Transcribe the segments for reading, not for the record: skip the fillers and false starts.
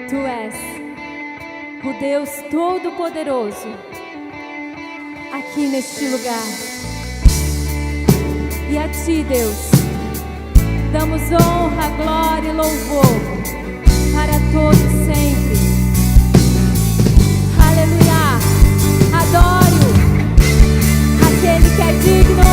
Tu és o Deus Todo-Poderoso aqui neste lugar. E a Ti, Deus, damos honra, glória e louvor para todos sempre. Aleluia! Adoro aquele que é digno.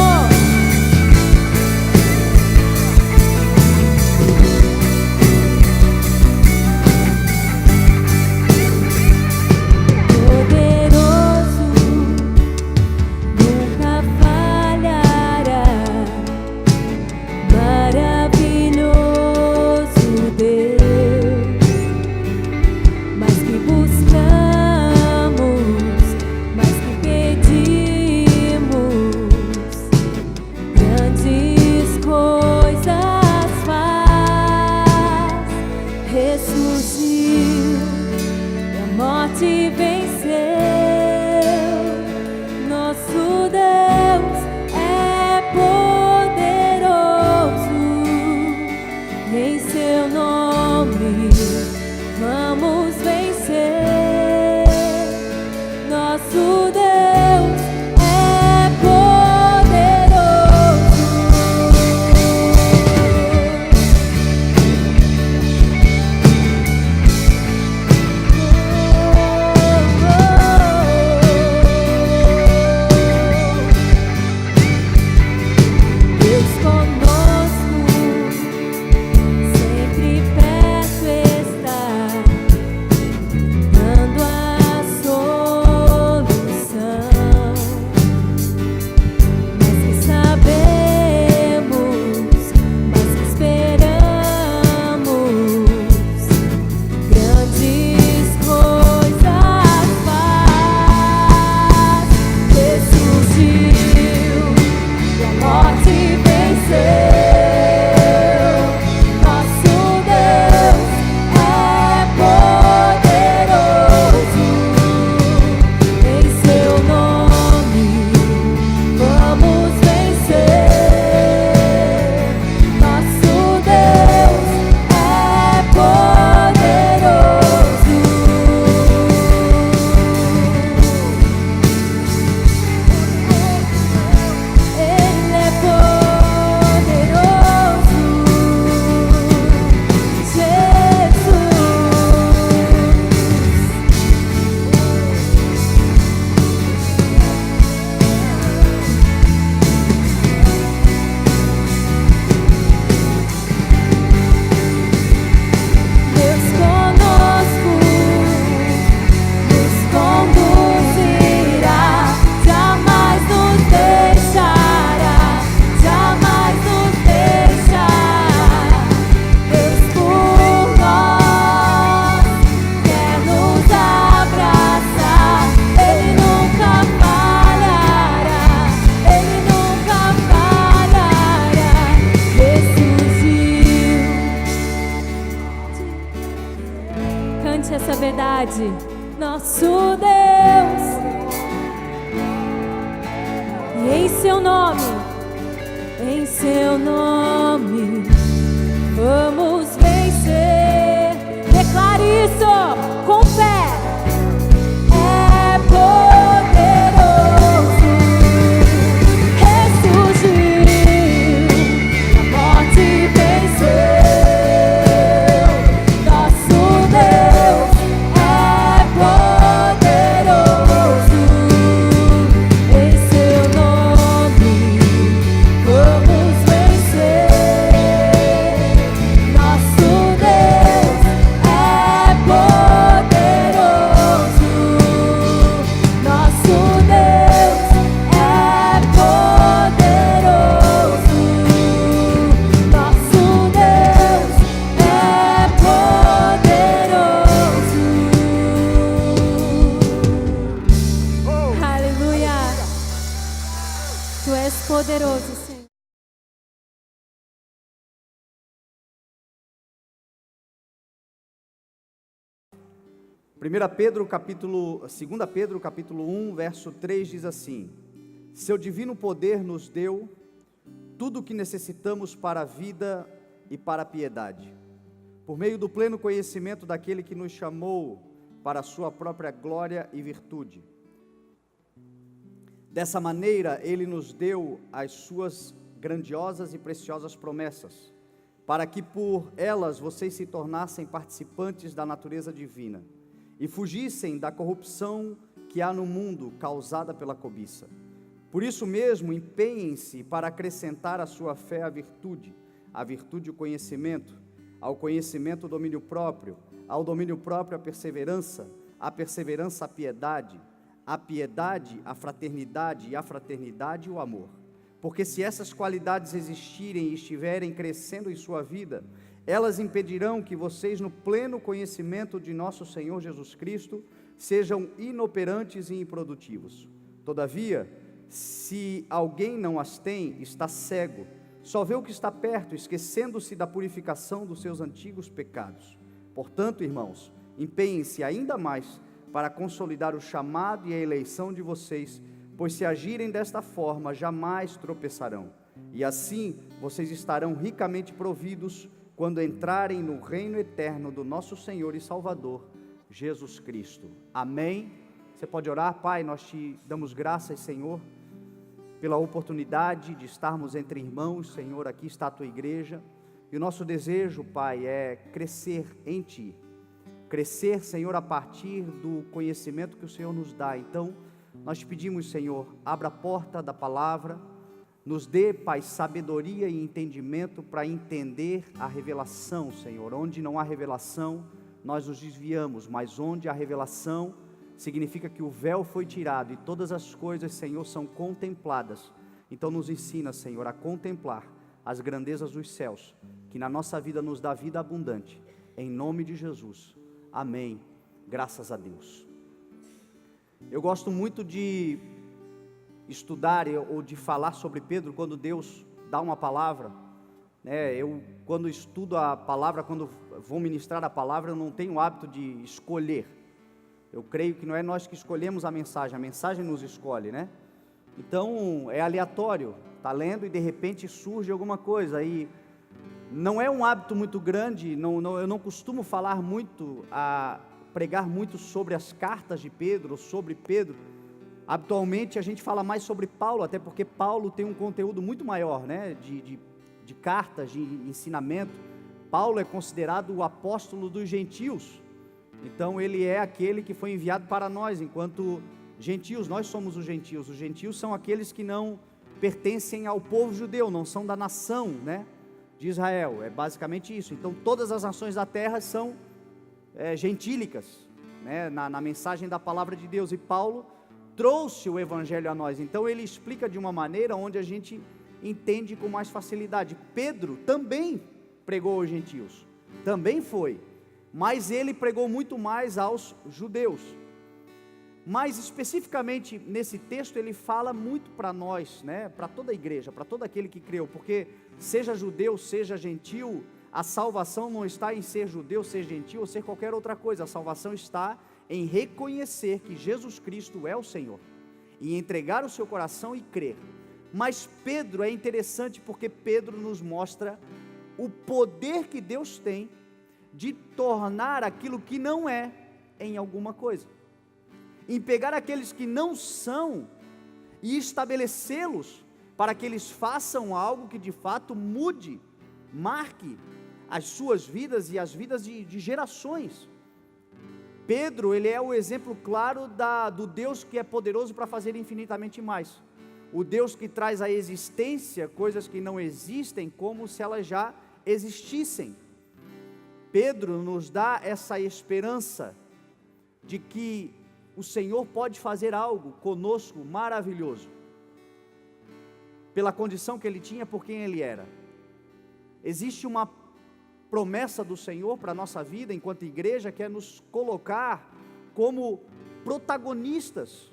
Nosso Deus, e em seu nome, vamos vencer. Declare isso com fé. É poderoso, ressurgiu, a morte venceu. Nosso Deus é poderoso, em seu nome vamos vencer. Nosso Deus é poderoso, nosso Deus é poderoso, nosso Deus é poderoso. Aleluia! Tu és poderoso, Senhor. Segunda Pedro, capítulo 1, verso 3 diz assim: seu divino poder nos deu tudo o que necessitamos para a vida e para a piedade. por meio do pleno conhecimento daquele que nos chamou para a sua própria glória e virtude. Dessa maneira, Ele nos deu as suas grandiosas e preciosas promessas, para que por elas vocês se tornassem participantes da natureza divina e fugissem da corrupção que há no mundo causada pela cobiça. Por isso mesmo, empenhem-se para acrescentar à sua fé a virtude o conhecimento, ao conhecimento o domínio próprio, ao domínio próprio a perseverança a piedade, a fraternidade e a fraternidade o amor. Porque se essas qualidades existirem e estiverem crescendo em sua vida, elas impedirão que vocês, no pleno conhecimento de nosso Senhor Jesus Cristo, sejam inoperantes e improdutivos. Todavia, se alguém não as tem, está cego, só vê o que está perto, esquecendo-se da purificação dos seus antigos pecados. Portanto, irmãos, empenhem-se ainda mais para consolidar o chamado e a eleição de vocês, pois se agirem desta forma, jamais tropeçarão. E assim, vocês estarão ricamente providos quando entrarem no reino eterno do nosso Senhor e Salvador, Jesus Cristo. Amém? Você pode orar? Pai, nós te damos graças, Senhor, pela oportunidade de estarmos entre irmãos. Senhor, aqui está a tua igreja, e o nosso desejo, Pai, é crescer em Ti, crescer, Senhor, a partir do conhecimento que o Senhor nos dá. Então, nós te pedimos, Senhor, abra a porta da palavra, nos dê, Pai, sabedoria e entendimento para entender a revelação, Senhor. Onde não há revelação, nós nos desviamos, mas onde há revelação, significa que o véu foi tirado e todas as coisas, Senhor, são contempladas. Então nos ensina, Senhor, a contemplar as grandezas dos céus, que na nossa vida nos dá vida abundante, em nome de Jesus, amém, graças a Deus. Eu gosto muito de estudar ou de falar sobre Pedro quando Deus dá uma palavra, né? Eu, quando estudo a palavra, quando vou ministrar a palavra, eu não tenho o hábito de escolher. Eu creio que não é nós que escolhemos a mensagem nos escolhe, né? Então, é aleatório, está lendo e de repente surge alguma coisa, e não é um hábito muito grande, eu não costumo falar muito, pregar muito sobre as cartas de Pedro, sobre Pedro. Habitualmente a gente fala mais sobre Paulo, até porque Paulo tem um conteúdo muito maior, né? De cartas, de ensinamento. Paulo é considerado o apóstolo dos gentios. Então ele é aquele que foi enviado para nós, enquanto gentios. Nós somos os gentios são aqueles que não pertencem ao povo judeu, não são da nação, né, de Israel, é basicamente isso. Então todas as nações da terra são gentílicas, né, na mensagem da palavra de Deus, e Paulo trouxe o evangelho a nós. Então ele explica de uma maneira onde a gente entende com mais facilidade. Pedro também pregou aos gentios, também foi, mas ele pregou muito mais aos judeus. Mas especificamente nesse texto ele fala muito para nós, né, para toda a igreja, para todo aquele que creu, porque seja judeu, seja gentil, a salvação não está em ser judeu, ser gentil ou ser qualquer outra coisa. A salvação está em reconhecer que Jesus Cristo é o Senhor, e entregar o seu coração e crer. Mas Pedro é interessante porque Pedro nos mostra o poder que Deus tem de tornar aquilo que não é em alguma coisa, em pegar aqueles que não são e estabelecê-los para que eles façam algo que de fato mude, marque as suas vidas e as vidas de gerações. Pedro, ele é o exemplo claro do Deus que é poderoso para fazer infinitamente mais, o Deus que traz à existência coisas que não existem como se elas já existissem. Pedro nos dá essa esperança de que o Senhor pode fazer algo conosco maravilhoso, pela condição que ele tinha, por quem ele era. Existe uma promessa do Senhor para a nossa vida enquanto igreja, que é nos colocar como protagonistas,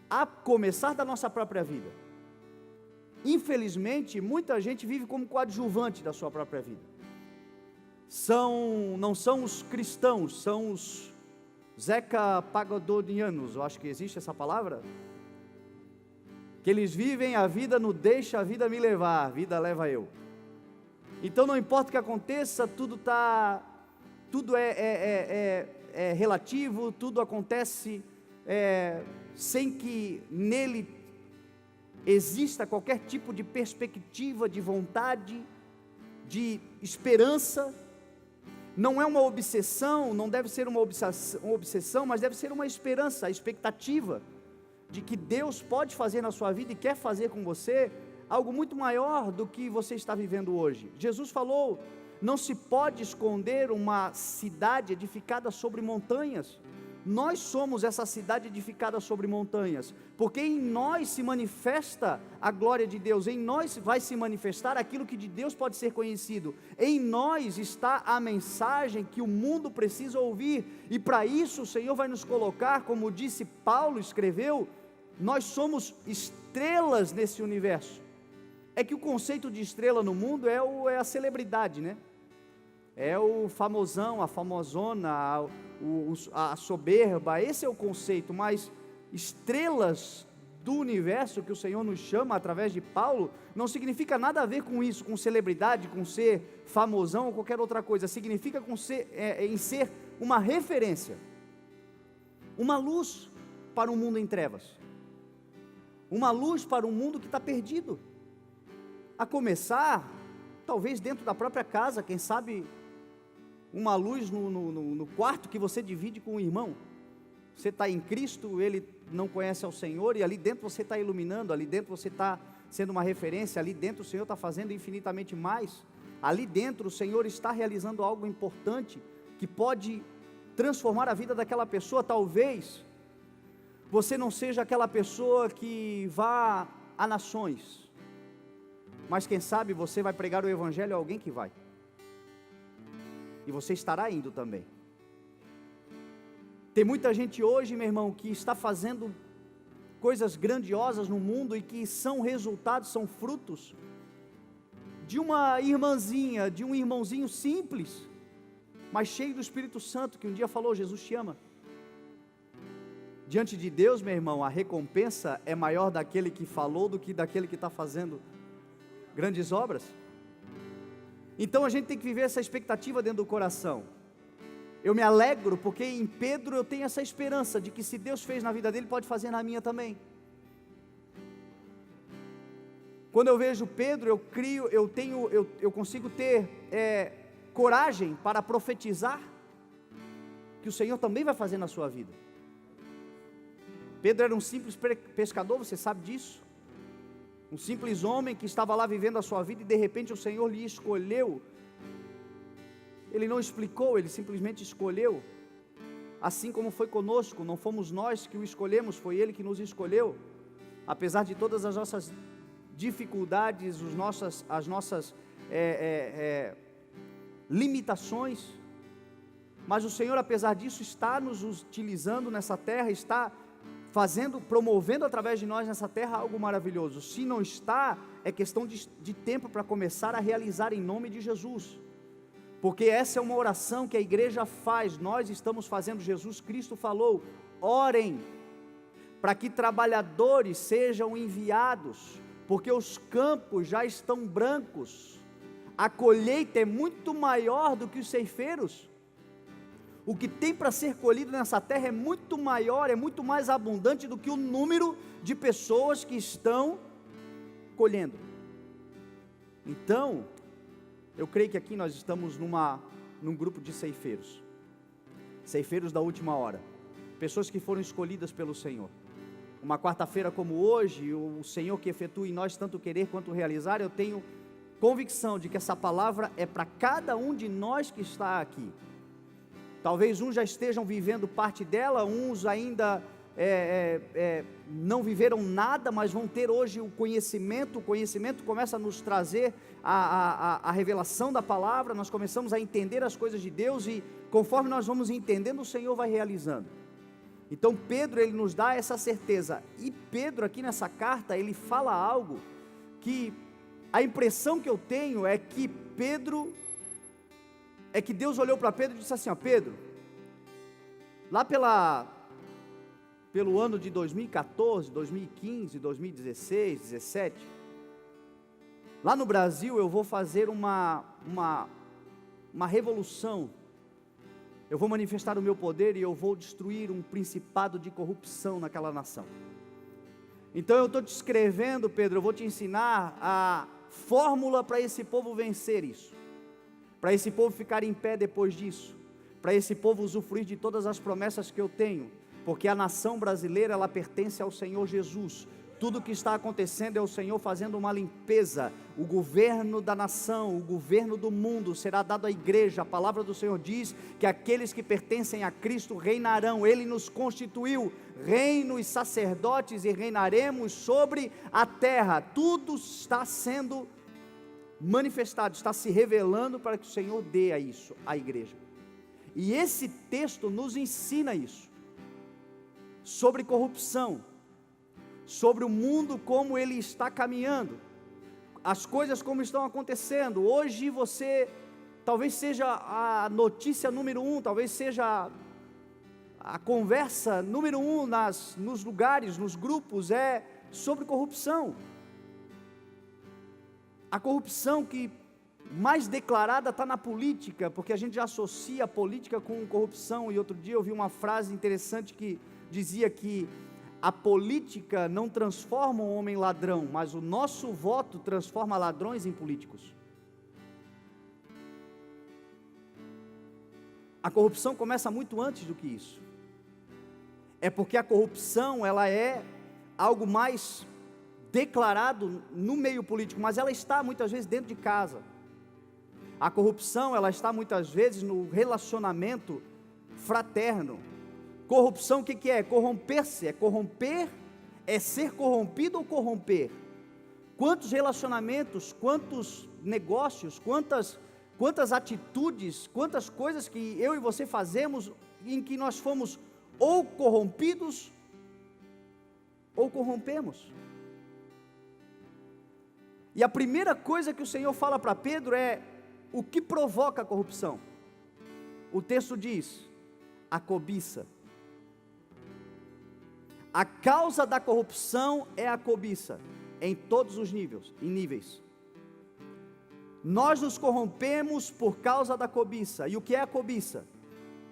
a começar da nossa própria vida. Infelizmente, muita gente vive como coadjuvante da sua própria vida. Não são os cristãos, são os Zeca Pagodinianos, eu acho que existe essa palavra, que eles vivem a vida no deixa a vida me levar, a vida leva eu. Então não importa o que aconteça, tudo é relativo, tudo acontece sem que nele exista qualquer tipo de perspectiva, de vontade, de esperança. Não é uma obsessão, não deve ser uma obsessão, mas deve ser uma esperança, a expectativa de que Deus pode fazer na sua vida e quer fazer com você algo muito maior do que você está vivendo hoje. Jesus falou: não se pode esconder uma cidade edificada sobre montanhas. Nós somos essa cidade edificada sobre montanhas, porque em nós se manifesta a glória de Deus, em nós vai se manifestar aquilo que de Deus pode ser conhecido, em nós está a mensagem que o mundo precisa ouvir, e para isso o Senhor vai nos colocar, como disse Paulo, escreveu, nós somos estrelas nesse universo. É que o conceito de estrela no mundo é a celebridade, né? É o famosão, a famosona, a soberba, esse é o conceito, mas estrelas do universo que o Senhor nos chama através de Paulo, não significa nada a ver com isso, com celebridade, com ser famosão ou qualquer outra coisa, significa em ser uma referência, uma luz para um mundo em trevas, uma luz para um mundo que está perdido, a começar, talvez dentro da própria casa, quem sabe, uma luz no quarto que você divide com o irmão. Você está em Cristo, ele não conhece ao Senhor, e ali dentro você está iluminando, ali dentro você está sendo uma referência, ali dentro o Senhor está fazendo infinitamente mais, ali dentro o Senhor está realizando algo importante, que pode transformar a vida daquela pessoa. Talvez você não seja aquela pessoa que vá a nações, mas quem sabe você vai pregar o Evangelho a alguém que vai, e você estará indo também. Tem muita gente hoje, meu irmão, que está fazendo coisas grandiosas no mundo e que são resultados, são frutos de uma irmãzinha, de um irmãozinho simples, mas cheio do Espírito Santo, que um dia falou: Jesus te ama. Diante de Deus, meu irmão, a recompensa é maior daquele que falou do que daquele que está fazendo grandes obras. Então a gente tem que viver essa expectativa dentro do coração. Eu me alegro porque em Pedro eu tenho essa esperança de que se Deus fez na vida dele, pode fazer na minha também. Quando eu vejo Pedro, eu consigo ter coragem para profetizar que o Senhor também vai fazer na sua vida. Pedro era um simples pescador, você sabe disso? Um simples homem que estava lá vivendo a sua vida e de repente o Senhor lhe escolheu. Ele não explicou, ele simplesmente escolheu. Assim como foi conosco, não fomos nós que o escolhemos, foi Ele que nos escolheu. Apesar de todas as nossas dificuldades, as nossas limitações, mas o Senhor, apesar disso, está nos utilizando nessa terra, está promovendo através de nós nessa terra algo maravilhoso. Se não está, é questão de tempo para começar a realizar em nome de Jesus, porque essa é uma oração que a igreja faz, nós estamos fazendo. Jesus Cristo falou: orem para que trabalhadores sejam enviados, porque os campos já estão brancos, a colheita é muito maior do que os ceifeiros. O que tem para ser colhido nessa terra é muito maior, é muito mais abundante do que o número de pessoas que estão colhendo. Então, eu creio que aqui nós estamos num grupo de ceifeiros da última hora, pessoas que foram escolhidas pelo Senhor. Uma quarta-feira como hoje, o Senhor que efetua em nós tanto querer quanto realizar, eu tenho convicção de que essa palavra é para cada um de nós que está aqui. Talvez uns já estejam vivendo parte dela, uns ainda não viveram nada, mas vão ter hoje o conhecimento começa a nos trazer a revelação da palavra, nós começamos a entender as coisas de Deus, e conforme nós vamos entendendo, o Senhor vai realizando. Então Pedro, ele nos dá essa certeza, e Pedro aqui nessa carta, ele fala algo, que a impressão que eu tenho é que Deus olhou para Pedro e disse assim: ó, Pedro, lá pelo ano de 2014, 2015, 2016, 2017, lá no Brasil eu vou fazer uma uma revolução. Eu vou manifestar o meu poder e eu vou destruir um principado de corrupção naquela nação. Então eu estou te escrevendo, Pedro, eu vou te ensinar a fórmula para esse povo vencer isso, para esse povo ficar em pé depois disso, para esse povo usufruir de todas as promessas que eu tenho, porque a nação brasileira, ela pertence ao Senhor Jesus. Tudo o que está acontecendo é o Senhor fazendo uma limpeza. O governo da nação, o governo do mundo será dado à igreja. A palavra do Senhor diz que aqueles que pertencem a Cristo reinarão. Ele nos constituiu reino e sacerdotes e reinaremos sobre a terra. Tudo está sendo manifestado, está se revelando para que o Senhor dê a isso, à igreja. E esse texto nos ensina isso, sobre corrupção, sobre o mundo como ele está caminhando, as coisas como estão acontecendo. Hoje você, talvez seja a notícia número 1, talvez seja a conversa número 1 nos lugares, nos grupos, é sobre corrupção. A corrupção que mais declarada está na política, porque a gente já associa a política com corrupção. E outro dia eu vi uma frase interessante que dizia que a política não transforma um homem ladrão, mas o nosso voto transforma ladrões em políticos. A corrupção começa muito antes do que isso. É porque a corrupção, ela é algo mais declarado no meio político, mas ela está muitas vezes dentro de casa. A corrupção, ela está muitas vezes no relacionamento fraterno. Corrupção, o que é? Corromper-se, é corromper, é ser corrompido ou corromper? Quantos relacionamentos, quantos negócios, quantas atitudes, quantas coisas que eu e você fazemos, em que nós fomos ou corrompidos, ou corrompemos. E a primeira coisa que o Senhor fala para Pedro é, o que provoca a corrupção? O texto diz, a cobiça. A causa da corrupção é a cobiça, em todos os níveis. Nós nos corrompemos por causa da cobiça. E o que é a cobiça?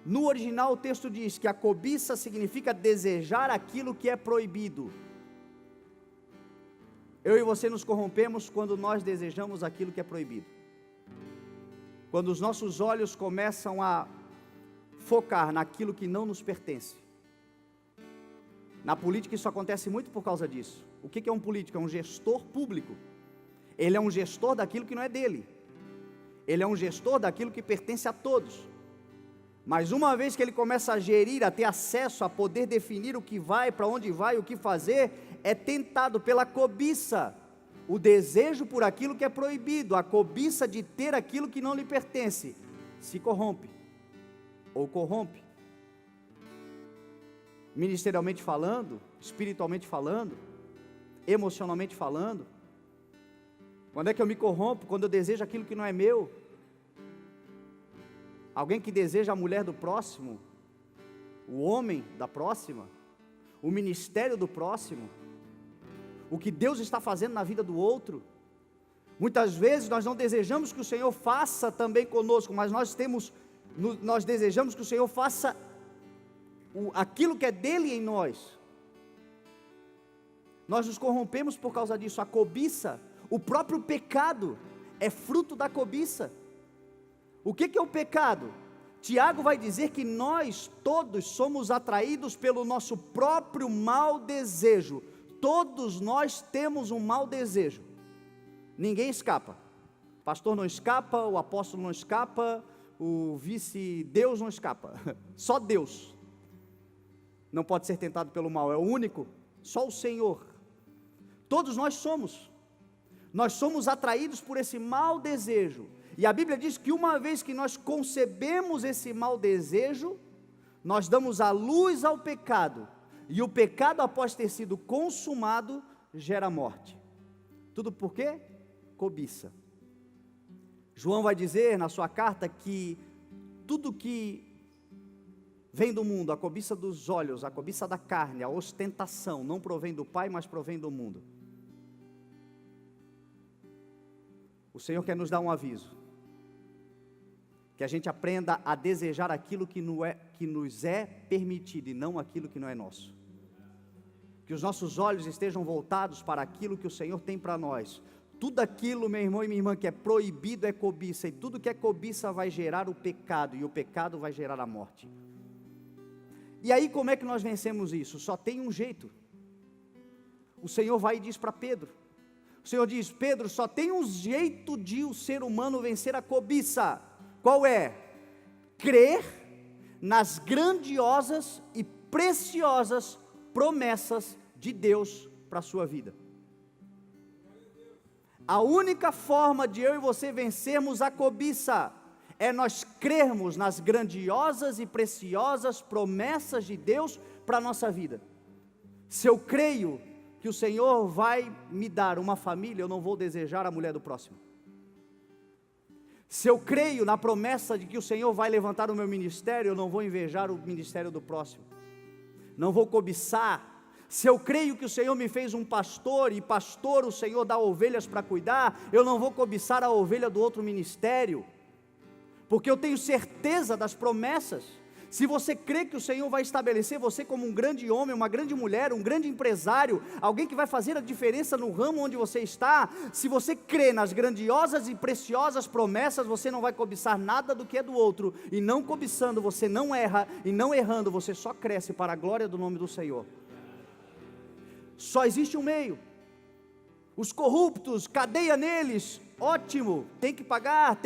No original o texto diz que a cobiça significa desejar aquilo que é proibido. Eu e você nos corrompemos quando nós desejamos aquilo que é proibido. Quando os nossos olhos começam a focar naquilo que não nos pertence. Na política isso acontece muito por causa disso. O que é um político? É um gestor público. Ele é um gestor daquilo que não é dele. Ele é um gestor daquilo que pertence a todos. Mas uma vez que ele começa a gerir, a ter acesso, a poder definir o que vai, para onde vai, o que fazer, é tentado pela cobiça. O desejo por aquilo que é proibido, a cobiça de ter aquilo que não lhe pertence, se corrompe, ou corrompe. Ministerialmente falando, espiritualmente falando, emocionalmente falando. Quando é que eu me corrompo? Quando eu desejo aquilo que não é meu. Alguém que deseja a mulher do próximo, o homem da próxima, o ministério do próximo, o que Deus está fazendo na vida do outro. Muitas vezes nós não desejamos que o Senhor faça também conosco, mas nós desejamos que o Senhor faça aquilo que é dele em nós. Nós nos corrompemos por causa disso. A cobiça, o próprio pecado é fruto da cobiça. O que é o pecado? Tiago vai dizer que nós todos somos atraídos pelo nosso próprio mau desejo. Todos nós temos um mau desejo. Ninguém escapa. O pastor não escapa, o apóstolo não escapa, o vice-deus não escapa. Só Deus não pode ser tentado pelo mal, é o único, só o Senhor. Todos nós somos atraídos por esse mau desejo, e a Bíblia diz que uma vez que nós concebemos esse mau desejo, nós damos a luz ao pecado, e o pecado, após ter sido consumado, gera morte. Tudo por quê? Cobiça. João vai dizer na sua carta que tudo que vem do mundo, a cobiça dos olhos, a cobiça da carne, a ostentação, não provém do Pai, mas provém do mundo. O Senhor quer nos dar um aviso. Que a gente aprenda a desejar aquilo que nos é permitido e não aquilo que não é nosso. Que os nossos olhos estejam voltados para aquilo que o Senhor tem para nós. Tudo aquilo, meu irmão e minha irmã, que é proibido é cobiça, e tudo que é cobiça vai gerar o pecado, e o pecado vai gerar a morte. E aí como é que nós vencemos isso? Só tem um jeito. O Senhor vai e diz para Pedro, o Senhor diz: Pedro, só tem um jeito de o ser humano vencer a cobiça. Qual é? Crer nas grandiosas e preciosas promessas de Deus para a sua vida. A única forma de eu e você vencermos a cobiça é nós crermos nas grandiosas e preciosas promessas de Deus para a nossa vida. Se eu creio que o Senhor vai me dar uma família, eu não vou desejar a mulher do próximo. Se eu creio na promessa de que o Senhor vai levantar o meu ministério, eu não vou invejar o ministério do próximo, não vou cobiçar. Se eu creio que o Senhor me fez um pastor, e pastor o Senhor dá ovelhas para cuidar, eu não vou cobiçar a ovelha do outro ministério, porque eu tenho certeza das promessas. Se você crê que o Senhor vai estabelecer você como um grande homem, uma grande mulher, um grande empresário, alguém que vai fazer a diferença no ramo onde você está, se você crê nas grandiosas e preciosas promessas, você não vai cobiçar nada do que é do outro, e não cobiçando você não erra, e não errando você só cresce para a glória do nome do Senhor. Só existe um meio. Os corruptos, cadeia neles, ótimo, tem que pagar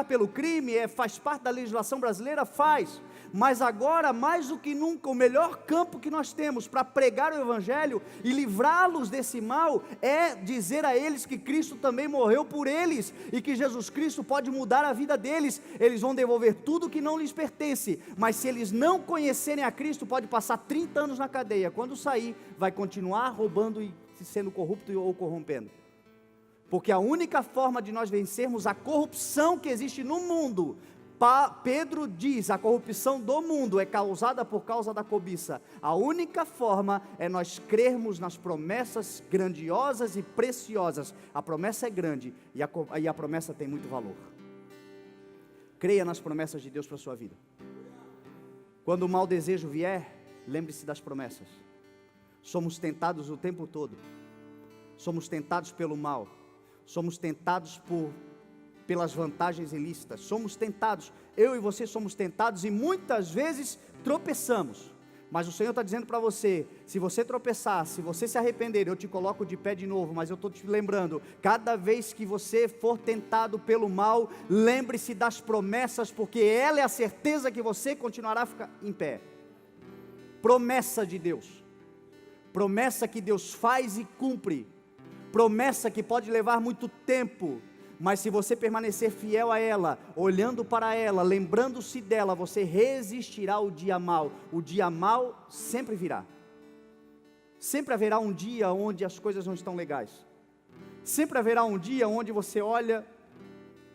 pelo crime, faz parte da legislação brasileira, faz. Mas agora, mais do que nunca, o melhor campo que nós temos para pregar o Evangelho e livrá-los desse mal, é dizer a eles que Cristo também morreu por eles, e que Jesus Cristo pode mudar a vida deles. Eles vão devolver tudo que não lhes pertence, mas se eles não conhecerem a Cristo, pode passar 30 anos na cadeia, quando sair, vai continuar roubando e sendo corrupto ou corrompendo. Porque a única forma de nós vencermos a corrupção que existe no mundo, Pedro diz, a corrupção do mundo é causada por causa da cobiça. A única forma é nós crermos nas promessas grandiosas e preciosas. A promessa é grande e a promessa tem muito valor. Creia nas promessas de Deus para a sua vida. Quando o mau desejo vier, lembre-se das promessas. Somos tentados o tempo todo. Somos tentados pelo mal. Somos tentados pelas vantagens ilícitas, somos tentados, eu e você somos tentados, e muitas vezes tropeçamos, mas o Senhor está dizendo para você: se você tropeçar, se você se arrepender, eu te coloco de pé de novo. Mas eu estou te lembrando, cada vez que você for tentado pelo mal, lembre-se das promessas, porque ela é a certeza que você continuará a ficar em pé. Promessa de Deus, promessa que Deus faz e cumpre, promessa que pode levar muito tempo, mas se você permanecer fiel a ela, olhando para ela, lembrando-se dela, você resistirá ao dia mau. O dia mau sempre virá. Sempre haverá um dia onde as coisas não estão legais. Sempre haverá um dia onde você olha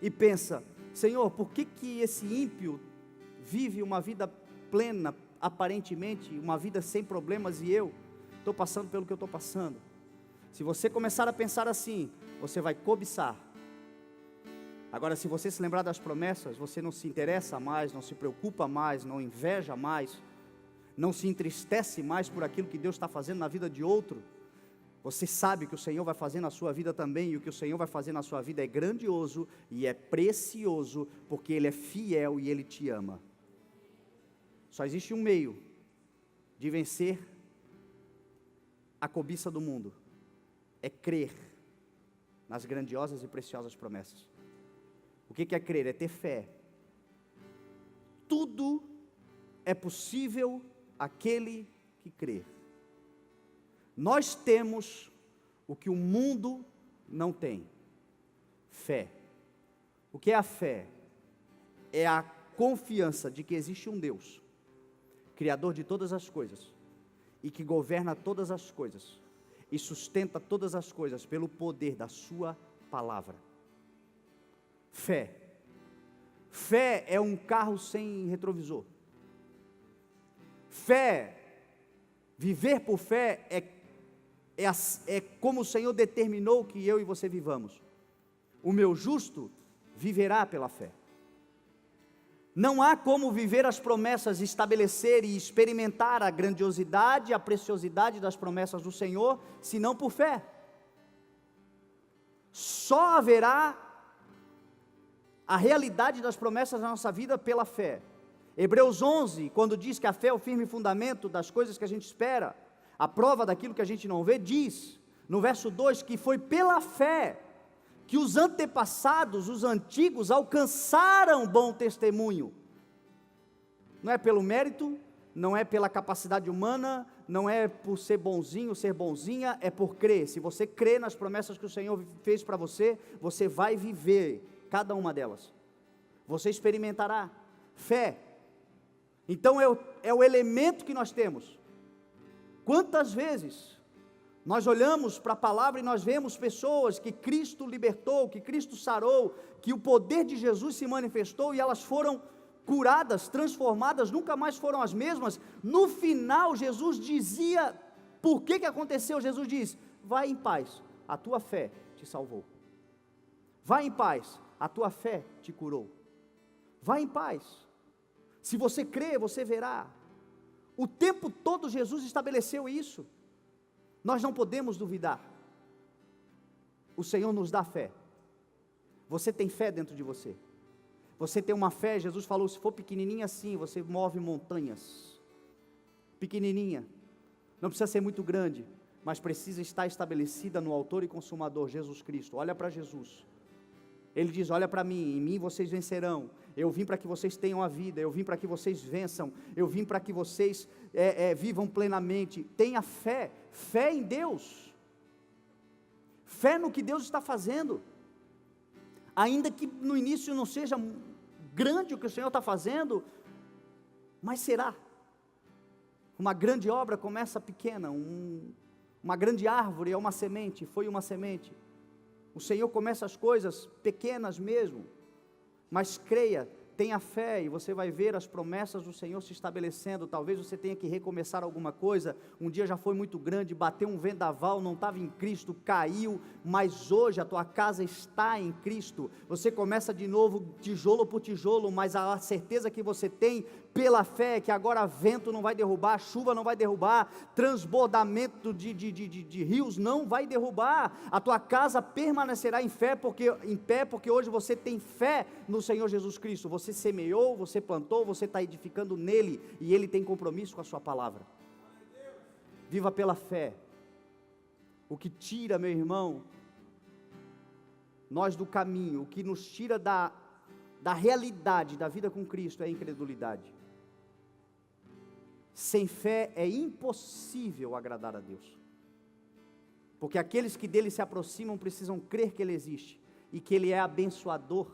e pensa: Senhor, por que esse ímpio vive uma vida plena, aparentemente, uma vida sem problemas, e eu estou passando pelo que eu estou passando? Se você começar a pensar assim, você vai cobiçar. Agora, se você se lembrar das promessas, você não se interessa mais, não se preocupa mais, não inveja mais, não se entristece mais por aquilo que Deus está fazendo na vida de outro. Você sabe que o Senhor vai fazer na sua vida também, e o que o Senhor vai fazer na sua vida é grandioso e é precioso, porque Ele é fiel e Ele te ama. Só existe um meio de vencer a cobiça do mundo, é crer nas grandiosas e preciosas promessas. O que é crer? É ter fé. Tudo é possível àquele que crê. Nós temos o que o mundo não tem: fé. O que é a fé? É a confiança de que existe um Deus, Criador de todas as coisas, e que governa todas as coisas, e sustenta todas as coisas pelo poder da sua palavra. Fé. Fé é um carro sem retrovisor. Fé, viver por fé é como o Senhor determinou que eu e você vivamos. O meu justo viverá pela fé. Não há como viver as promessas, estabelecer e experimentar a grandiosidade, a preciosidade das promessas do Senhor, senão por fé. Só haverá a realidade das promessas na nossa vida pela fé. Hebreus 11, quando diz que a fé é o firme fundamento das coisas que a gente espera, a prova daquilo que a gente não vê, diz, no verso 2, que foi pela fé que os antepassados, os antigos, alcançaram bom testemunho. Não é pelo mérito, não é pela capacidade humana, não é por ser bonzinho, ser bonzinha, é por crer. Se você crê nas promessas que o Senhor fez para você, você vai viver cada uma delas. Você experimentará fé. Então é o elemento que nós temos. Quantas vezes nós olhamos para a palavra e nós vemos pessoas que Cristo libertou, que Cristo sarou, que o poder de Jesus se manifestou e elas foram curadas, transformadas, nunca mais foram as mesmas. No final Jesus dizia, por que aconteceu? Jesus diz, vai em paz, a tua fé te salvou. Vai em paz, a tua fé te curou. Vai em paz. Se você crê, você verá. O tempo todo Jesus estabeleceu isso. Nós não podemos duvidar. O Senhor nos dá fé. Você tem fé dentro de você. Você tem uma fé, Jesus falou, se for pequenininha assim, você move montanhas. Pequenininha. Não precisa ser muito grande, mas precisa estar estabelecida no autor e consumador, Jesus Cristo. Olha para Jesus. Ele diz, olha para mim, em mim vocês vencerão. Eu vim para que vocês tenham a vida, eu vim para que vocês vençam, eu vim para que vocês vivam plenamente. Tenha fé, fé em Deus, fé no que Deus está fazendo, ainda que no início não seja grande o que o Senhor está fazendo, mas será. Uma grande obra começa pequena, uma grande árvore é uma semente, foi uma semente. O Senhor começa as coisas pequenas mesmo, mas creia, tenha fé e você vai ver as promessas do Senhor se estabelecendo. Talvez você tenha que recomeçar alguma coisa, um dia já foi muito grande, bateu um vendaval, não estava em Cristo, caiu, mas hoje a tua casa está em Cristo, você começa de novo, tijolo por tijolo, mas a certeza que você tem, pela fé, que agora vento não vai derrubar, chuva não vai derrubar, transbordamento de rios não vai derrubar, a tua casa permanecerá em pé, porque hoje você tem fé no Senhor Jesus Cristo, você semeou, você plantou, você está edificando nele, e ele tem compromisso com a sua palavra. Viva pela fé. O que tira, meu irmão, nós do caminho, o que nos tira da realidade da vida com Cristo é a incredulidade. Sem fé é impossível agradar a Deus, porque aqueles que dele se aproximam precisam crer que ele existe, e que ele é abençoador.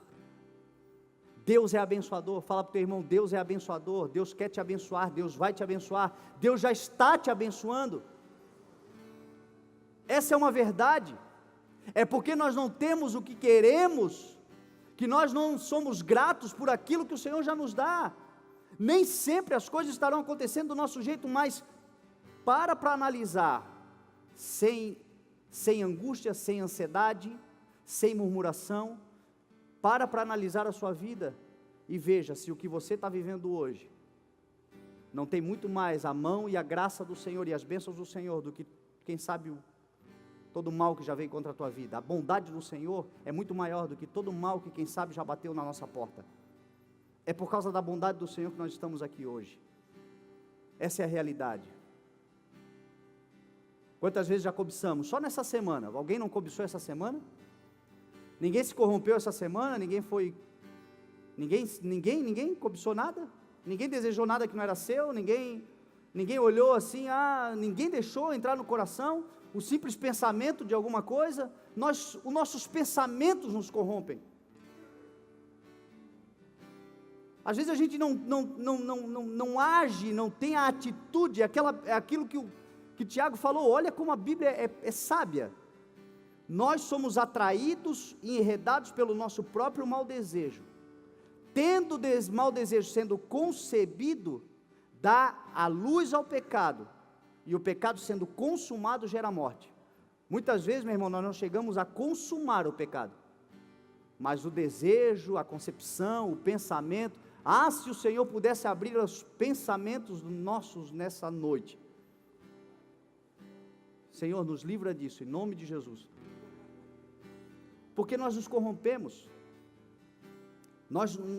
Deus é abençoador. Fala para o teu irmão, Deus é abençoador, Deus quer te abençoar, Deus vai te abençoar, Deus já está te abençoando. Essa é uma verdade. É porque nós não temos o que queremos, que nós não somos gratos por aquilo que o Senhor já nos dá. Nem sempre as coisas estarão acontecendo do nosso jeito, mas para analisar, sem angústia, sem ansiedade, sem murmuração, para analisar a sua vida, e veja se o que você está vivendo hoje, não tem muito mais a mão e a graça do Senhor, e as bênçãos do Senhor, do que, quem sabe, todo o mal que já veio contra a tua vida. A bondade do Senhor é muito maior do que todo o mal que, quem sabe, já bateu na nossa porta. É por causa da bondade do Senhor que nós estamos aqui hoje. Essa é a realidade. Quantas vezes já cobiçamos? Só nessa semana. Alguém não cobiçou essa semana? Ninguém se corrompeu essa semana? Ninguém cobiçou nada? Ninguém desejou nada que não era seu? Ninguém olhou assim, ninguém deixou entrar no coração o simples pensamento de alguma coisa? Os nossos pensamentos nos corrompem. Às vezes a gente não age, não tem a atitude, aquilo que Tiago falou. Olha como a Bíblia é sábia. Nós somos atraídos e enredados pelo nosso próprio mau desejo. Tendo mau desejo sendo concebido, dá a luz ao pecado, e o pecado sendo consumado gera morte. Muitas vezes, meu irmão, nós não chegamos a consumar o pecado, mas o desejo, a concepção, o pensamento, Ah, se o Senhor pudesse abrir os pensamentos nossos nessa noite. Senhor, nos livra disso, em nome de Jesus. Porque nós nos corrompemos.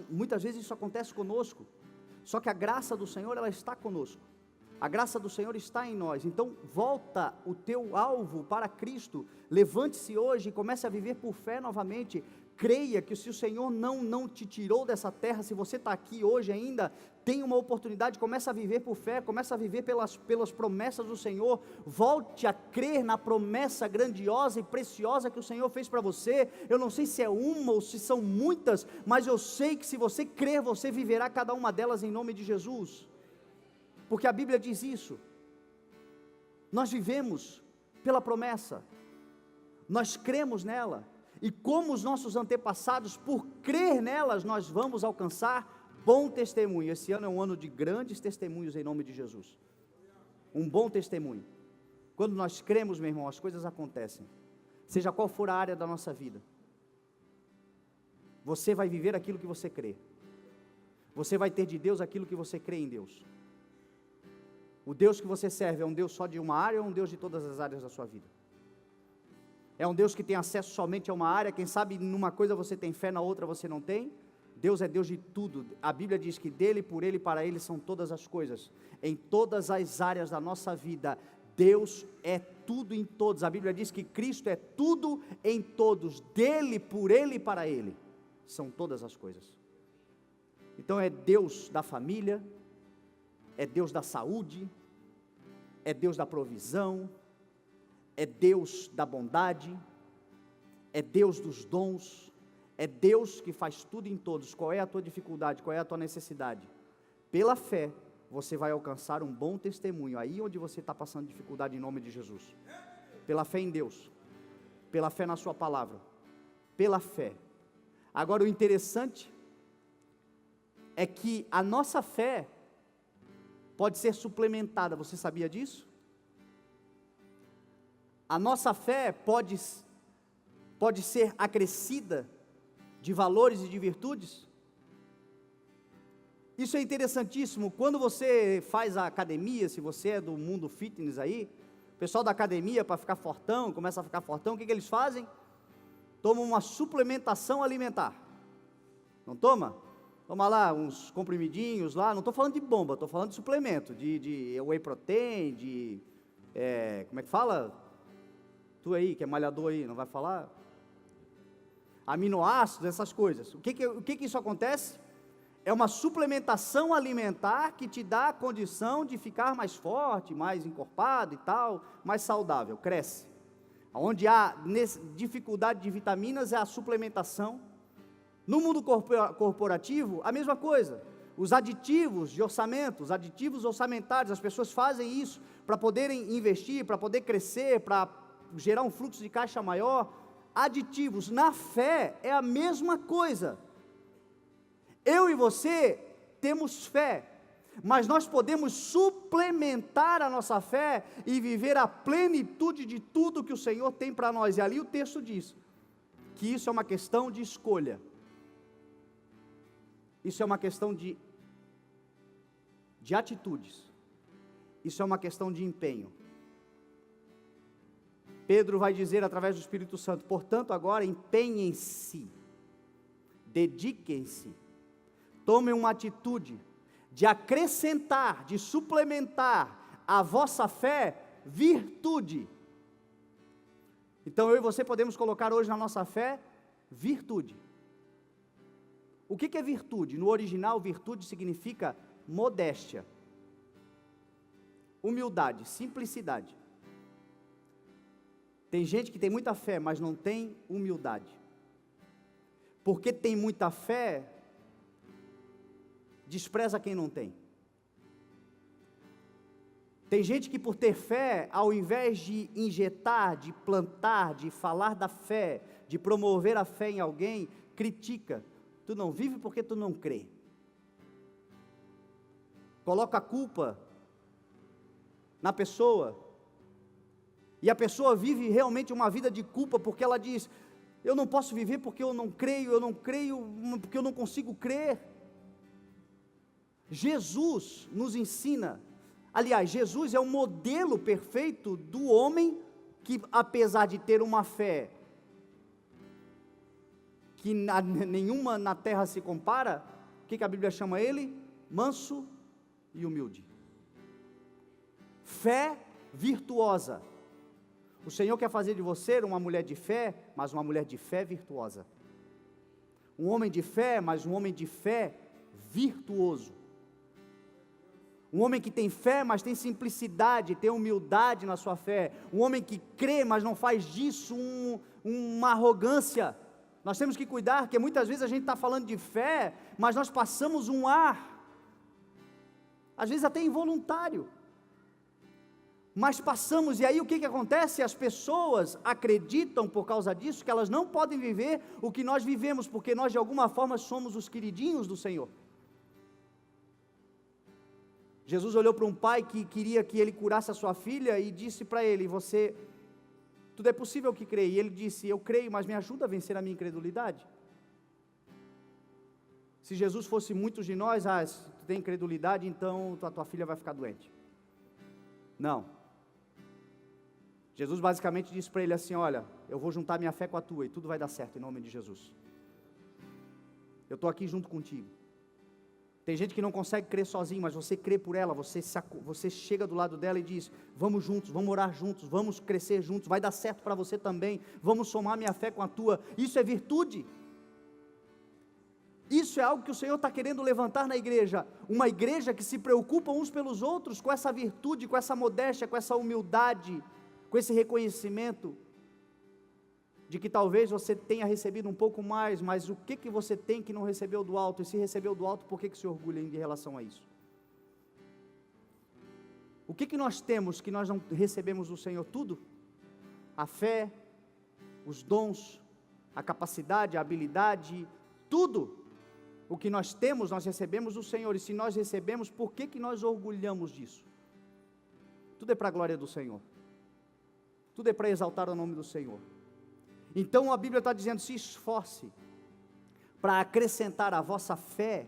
Muitas vezes isso acontece conosco. Só que a graça do Senhor, ela está conosco. A graça do Senhor está em nós. Então volta o teu alvo para Cristo. Levante-se hoje e comece a viver por fé novamente. Creia que se o Senhor não te tirou dessa terra, se você está aqui hoje ainda, tem uma oportunidade, comece a viver por fé, comece a viver pelas promessas do Senhor. Volte a crer na promessa grandiosa e preciosa que o Senhor fez para você. Eu não sei se é uma ou se são muitas, mas eu sei que se você crer, você viverá cada uma delas em nome de Jesus. Porque a Bíblia diz isso. Nós vivemos pela promessa, nós cremos nela, e como os nossos antepassados, por crer nelas, nós vamos alcançar bom testemunho. Esse ano é um ano de grandes testemunhos em nome de Jesus. Um bom testemunho. Quando nós cremos, meu irmão, as coisas acontecem. Seja qual for a área da nossa vida, você vai viver aquilo que você crê. Você vai ter de Deus aquilo que você crê em Deus. O Deus que você serve é um Deus só de uma área ou um Deus de todas as áreas da sua vida? É um Deus que tem acesso somente a uma área? Quem sabe numa coisa você tem fé, na outra você não tem? Deus é Deus de tudo. A Bíblia diz que dele, por ele e para ele são todas as coisas. Em todas as áreas da nossa vida, Deus é tudo em todos. A Bíblia diz que Cristo é tudo em todos. Dele, por ele e para ele são todas as coisas. Então é Deus da família, é Deus da saúde, é Deus da provisão, é Deus da bondade, é Deus dos dons, é Deus que faz tudo em todos. Qual é a tua dificuldade, qual é a tua necessidade? Pela fé, você vai alcançar um bom testemunho, aí onde você está passando dificuldade em nome de Jesus. Pela fé em Deus, pela fé na sua palavra, pela fé. Agora o interessante é que a nossa fé pode ser suplementada, você sabia disso? A nossa fé pode ser acrescida de valores e de virtudes. Isso é interessantíssimo. Quando você faz a academia, se você é do mundo fitness aí, o pessoal da academia, para ficar fortão, começa a ficar fortão, o que eles fazem? Tomam uma suplementação alimentar. Não toma? Toma lá uns comprimidinhos lá, não estou falando de bomba, estou falando de suplemento, de whey protein, como é que fala? Tu aí, que é malhador aí, não vai falar? Aminoácidos, essas coisas. O que isso acontece? É uma suplementação alimentar que te dá a condição de ficar mais forte, mais encorpado e tal, mais saudável, cresce. Onde há dificuldade de vitaminas é a suplementação. No mundo corporativo, a mesma coisa. Os aditivos de orçamento, os aditivos orçamentários, as pessoas fazem isso para poderem investir, para poder crescer, para gerar um fluxo de caixa maior. Aditivos, na fé é a mesma coisa. Eu e você temos fé, mas nós podemos suplementar a nossa fé e viver a plenitude de tudo que o Senhor tem para nós. E ali o texto diz que isso é uma questão de escolha. Isso é uma questão de atitudes. Isso é uma questão de empenho. Pedro vai dizer através do Espírito Santo: portanto agora empenhem-se, dediquem-se, tomem uma atitude de acrescentar, de suplementar a vossa fé virtude. Então eu e você podemos colocar hoje na nossa fé virtude. O que é virtude? No original, virtude significa modéstia, humildade, simplicidade. Tem gente que tem muita fé, mas não tem humildade. Porque tem muita fé, despreza quem não tem. Tem gente que por ter fé, ao invés de injetar, de plantar, de falar da fé, de promover a fé em alguém, critica. Tu não vive porque tu não crê. Coloca a culpa na pessoa. E a pessoa vive realmente uma vida de culpa, porque ela diz: eu não posso viver porque eu não creio porque eu não consigo crer. Jesus nos ensina, aliás, Jesus é o modelo perfeito do homem que, apesar de ter uma fé que nenhuma na terra se compara, o que a Bíblia chama ele? Manso e humilde. Fé virtuosa. O Senhor quer fazer de você uma mulher de fé, mas uma mulher de fé virtuosa. Um homem de fé, mas um homem de fé virtuoso. Um homem que tem fé, mas tem simplicidade, tem humildade na sua fé. Um homem que crê, mas não faz disso uma arrogância. Nós temos que cuidar, porque muitas vezes a gente está falando de fé, mas nós passamos um ar, às vezes até involuntário, mas passamos, e aí o que acontece? As pessoas acreditam por causa disso, que elas não podem viver o que nós vivemos, porque nós de alguma forma somos os queridinhos do Senhor. Jesus olhou para um pai que queria que ele curasse a sua filha, e disse para ele, tudo é possível que creia, e ele disse, eu creio, mas me ajuda a vencer a minha incredulidade. Se Jesus fosse muitos de nós, se tu tem incredulidade, então a tua filha vai ficar doente. Não. Jesus basicamente disse para ele assim, olha, eu vou juntar minha fé com a tua, e tudo vai dar certo em nome de Jesus. Eu estou aqui junto contigo. Tem gente que não consegue crer sozinho, mas você crê por ela, você chega do lado dela e diz, vamos juntos, vamos orar juntos, vamos crescer juntos, vai dar certo para você também, vamos somar minha fé com a tua. Isso é virtude. Isso é algo que o Senhor está querendo levantar na igreja, uma igreja que se preocupa uns pelos outros, com essa virtude, com essa modéstia, com essa humildade, com esse reconhecimento, de que talvez você tenha recebido um pouco mais, mas o que você tem que não recebeu do alto, e se recebeu do alto, por que se orgulha em relação a isso? O que nós temos que nós não recebemos do Senhor? Tudo, a fé, os dons, a capacidade, a habilidade, tudo, o que nós temos, nós recebemos do Senhor, e se nós recebemos, por que nós orgulhamos disso? Tudo é para a glória do Senhor, tudo é para exaltar o nome do Senhor. Então a Bíblia está dizendo, se esforce para acrescentar à vossa fé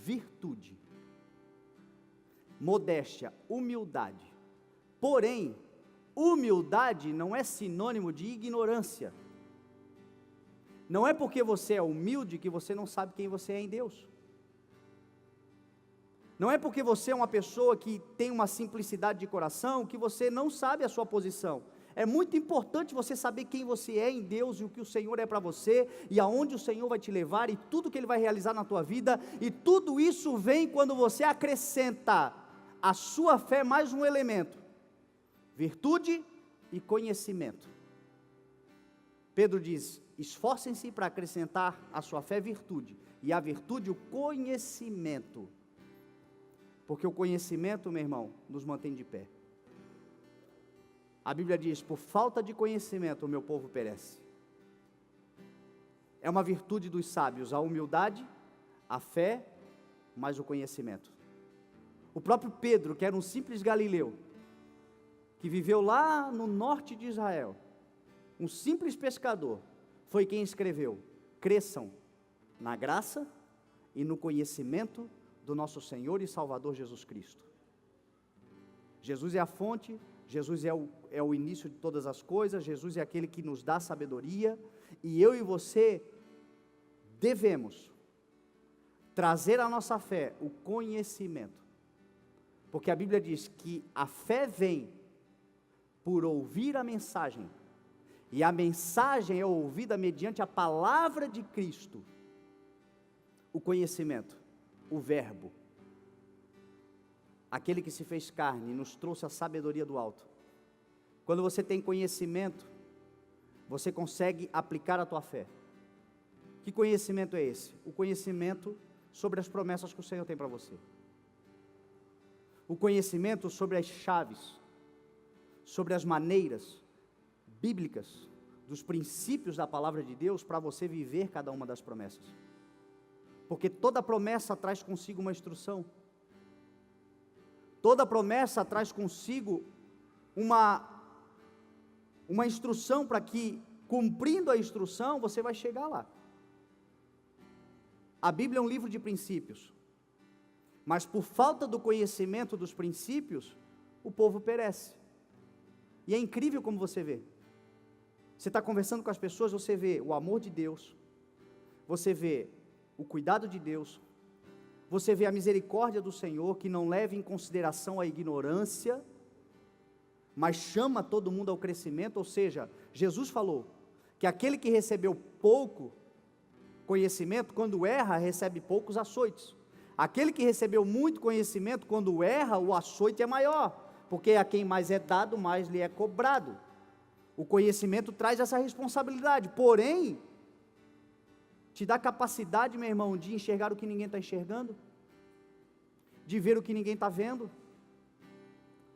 virtude, modéstia, humildade. Porém, humildade não é sinônimo de ignorância. Não é porque você é humilde que você não sabe quem você é em Deus. Não é porque você é uma pessoa que tem uma simplicidade de coração que você não sabe a sua posição. É muito importante você saber quem você é em Deus, e o que o Senhor é para você, e aonde o Senhor vai te levar, e tudo que Ele vai realizar na tua vida, e tudo isso vem quando você acrescenta à sua fé mais um elemento, virtude e conhecimento. Pedro diz, esforcem-se para acrescentar à sua fé virtude, e à virtude o conhecimento, porque o conhecimento, meu irmão, nos mantém de pé. A Bíblia diz, por falta de conhecimento o meu povo perece. É uma virtude dos sábios, a humildade, a fé, mas o conhecimento. O próprio Pedro, que era um simples galileu, que viveu lá no norte de Israel, um simples pescador, foi quem escreveu, cresçam na graça e no conhecimento do nosso Senhor e Salvador Jesus Cristo. Jesus é a fonte, Jesus é o início de todas as coisas, Jesus é aquele que nos dá sabedoria, e eu e você devemos trazer à nossa fé o conhecimento, porque a Bíblia diz que a fé vem por ouvir a mensagem, e a mensagem é ouvida mediante a palavra de Cristo, o conhecimento, o verbo, aquele que se fez carne e nos trouxe a sabedoria do alto. Quando você tem conhecimento, você consegue aplicar a tua fé. Que conhecimento é esse? O conhecimento sobre as promessas que o Senhor tem para você. O conhecimento sobre as chaves, sobre as maneiras bíblicas, dos princípios da palavra de Deus para você viver cada uma das promessas. Porque toda promessa traz consigo uma instrução. Toda promessa traz consigo uma instrução para que, cumprindo a instrução, você vai chegar lá. A Bíblia é um livro de princípios. Mas por falta do conhecimento dos princípios, o povo perece. E é incrível como você vê. Você está conversando com as pessoas, você vê o amor de Deus, você vê o cuidado de Deus, você vê a misericórdia do Senhor, que não leva em consideração a ignorância, mas chama todo mundo ao crescimento. Ou seja, Jesus falou que aquele que recebeu pouco conhecimento, quando erra, recebe poucos açoites. Aquele que recebeu muito conhecimento, quando erra, o açoite é maior, porque a quem mais é dado, mais lhe é cobrado. O conhecimento traz essa responsabilidade, porém, te dá capacidade, meu irmão, de enxergar o que ninguém está enxergando, de ver o que ninguém está vendo.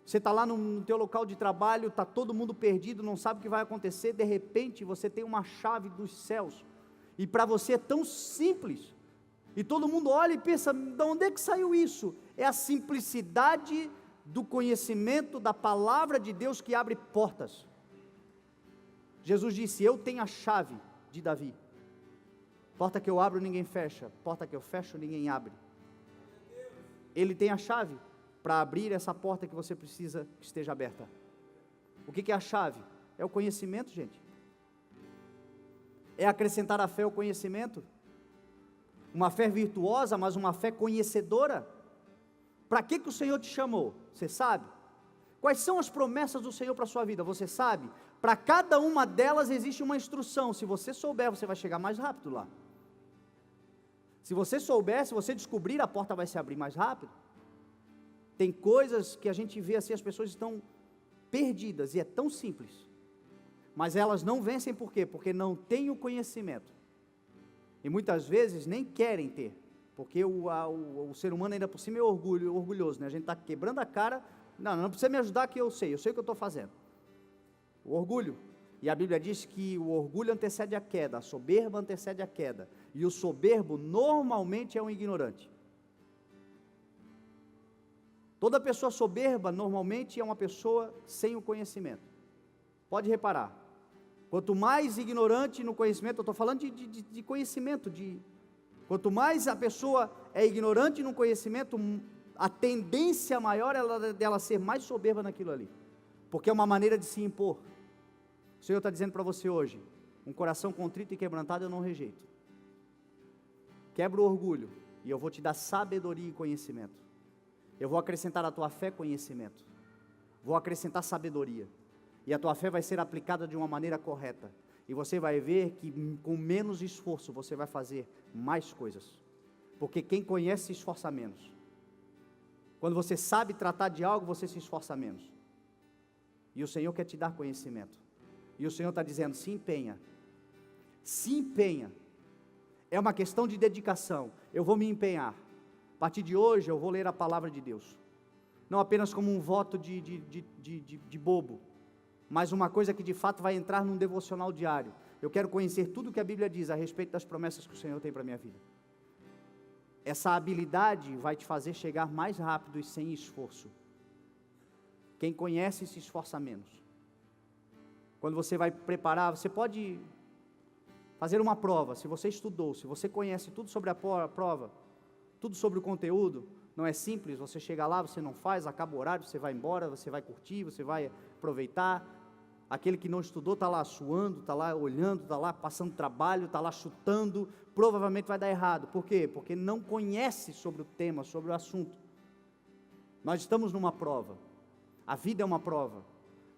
Você está lá no teu local de trabalho, está todo mundo perdido, não sabe o que vai acontecer, de repente você tem uma chave dos céus, e para você é tão simples, e todo mundo olha e pensa, de onde é que saiu isso? É a simplicidade do conhecimento da palavra de Deus que abre portas. Jesus disse, eu tenho a chave de Davi, porta que eu abro ninguém fecha, porta que eu fecho ninguém abre. Ele tem a chave para abrir essa porta que você precisa que esteja aberta. O que é a chave? É o conhecimento, gente. É acrescentar a fé ao conhecimento. Uma fé virtuosa, mas uma fé conhecedora. Para que o Senhor te chamou? Você sabe? Quais são as promessas do Senhor para a sua vida? Você sabe? Para cada uma delas existe uma instrução. Se você souber, você vai chegar mais rápido lá. Se você souber, se você descobrir, a porta vai se abrir mais rápido. Tem coisas que a gente vê assim, as pessoas estão perdidas, e é tão simples, mas elas não vencem por quê? Porque não têm o conhecimento, e muitas vezes nem querem ter, porque o ser humano ainda por cima é orgulhoso, né? A gente está quebrando a cara, não precisa me ajudar que eu sei o que eu estou fazendo, o orgulho, e a Bíblia diz que o orgulho antecede a queda, a soberba antecede a queda, e o soberbo normalmente é um ignorante. Toda pessoa soberba normalmente é uma pessoa sem o conhecimento. Pode reparar, quanto mais ignorante no conhecimento, eu estou falando de conhecimento, quanto mais a pessoa é ignorante no conhecimento, a tendência maior é dela ser mais soberba naquilo ali, porque é uma maneira de se impor. O Senhor está dizendo para você hoje, um coração contrito e quebrantado eu não rejeito. Quebra o orgulho, e eu vou te dar sabedoria e conhecimento. Eu vou acrescentar à tua fé conhecimento, vou acrescentar sabedoria, e a tua fé vai ser aplicada de uma maneira correta, e você vai ver que com menos esforço você vai fazer mais coisas, porque quem conhece se esforça menos. Quando você sabe tratar de algo, você se esforça menos, e o Senhor quer te dar conhecimento, e o Senhor está dizendo, se empenha, é uma questão de dedicação, eu vou me empenhar. A partir de hoje eu vou ler a palavra de Deus, não apenas como um voto de bobo, mas uma coisa que de fato vai entrar num devocional diário. Eu quero conhecer tudo o que a Bíblia diz a respeito das promessas que o Senhor tem para a minha vida. Essa habilidade vai te fazer chegar mais rápido e sem esforço. Quem conhece se esforça menos. Quando você vai preparar, você pode fazer uma prova, se você estudou, se você conhece tudo sobre a prova, tudo sobre o conteúdo, não é simples, você chega lá, você não faz, acaba o horário, você vai embora, você vai curtir, você vai aproveitar. Aquele que não estudou está lá suando, está lá olhando, está lá passando trabalho, está lá chutando, provavelmente vai dar errado. Por quê? Porque não conhece sobre o tema, sobre o assunto. Nós estamos numa prova, a vida é uma prova,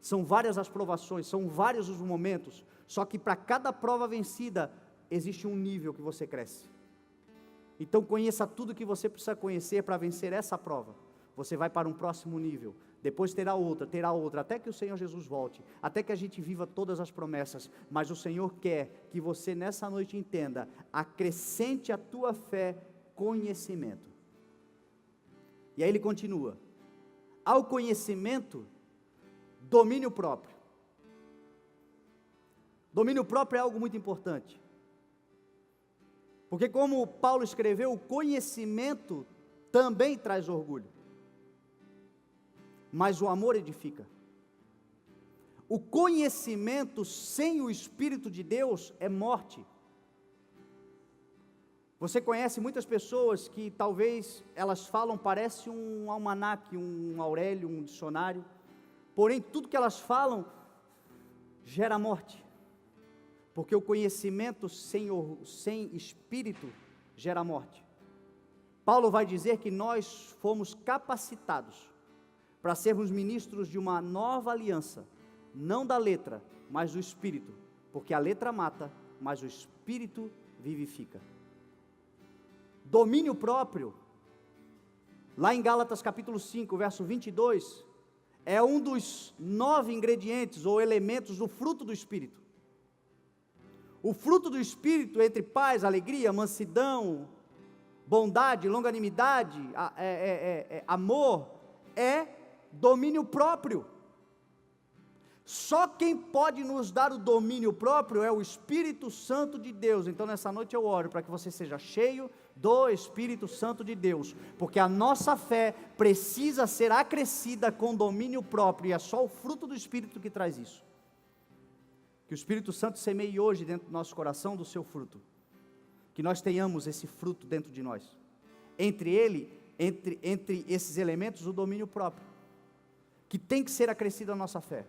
são várias as provações, são vários os momentos, só que para cada prova vencida, existe um nível que você cresce. Então conheça tudo que você precisa conhecer para vencer essa prova. Você vai para um próximo nível, depois terá outra, até que o Senhor Jesus volte, até que a gente viva todas as promessas. Mas o Senhor quer que você nessa noite entenda, acrescente a tua fé conhecimento. E aí ele continua, ao conhecimento, domínio próprio. Domínio próprio é algo muito importante. Porque como Paulo escreveu, o conhecimento também traz orgulho, mas o amor edifica. O conhecimento sem o Espírito de Deus é morte. Você conhece muitas pessoas que talvez elas falam, parece um almanaque, um Aurélio, um dicionário, porém tudo que elas falam gera morte, porque o conhecimento sem espírito gera morte. Paulo vai dizer que nós fomos capacitados para sermos ministros de uma nova aliança, não da letra, mas do espírito, porque a letra mata, mas o espírito vivifica. Domínio próprio, lá em Gálatas capítulo 5, verso 22, é um dos 9 ingredientes ou elementos do fruto do Espírito. O fruto do Espírito, entre paz, alegria, mansidão, bondade, longanimidade, amor, é domínio próprio. Só quem pode nos dar o domínio próprio é o Espírito Santo de Deus. Então nessa noite eu oro para que você seja cheio do Espírito Santo de Deus, porque a nossa fé precisa ser acrescida com domínio próprio, e é só o fruto do Espírito que traz isso. Que o Espírito Santo semeie hoje dentro do nosso coração do seu fruto, que nós tenhamos esse fruto dentro de nós, entre esses elementos o domínio próprio, que tem que ser acrescido à nossa fé.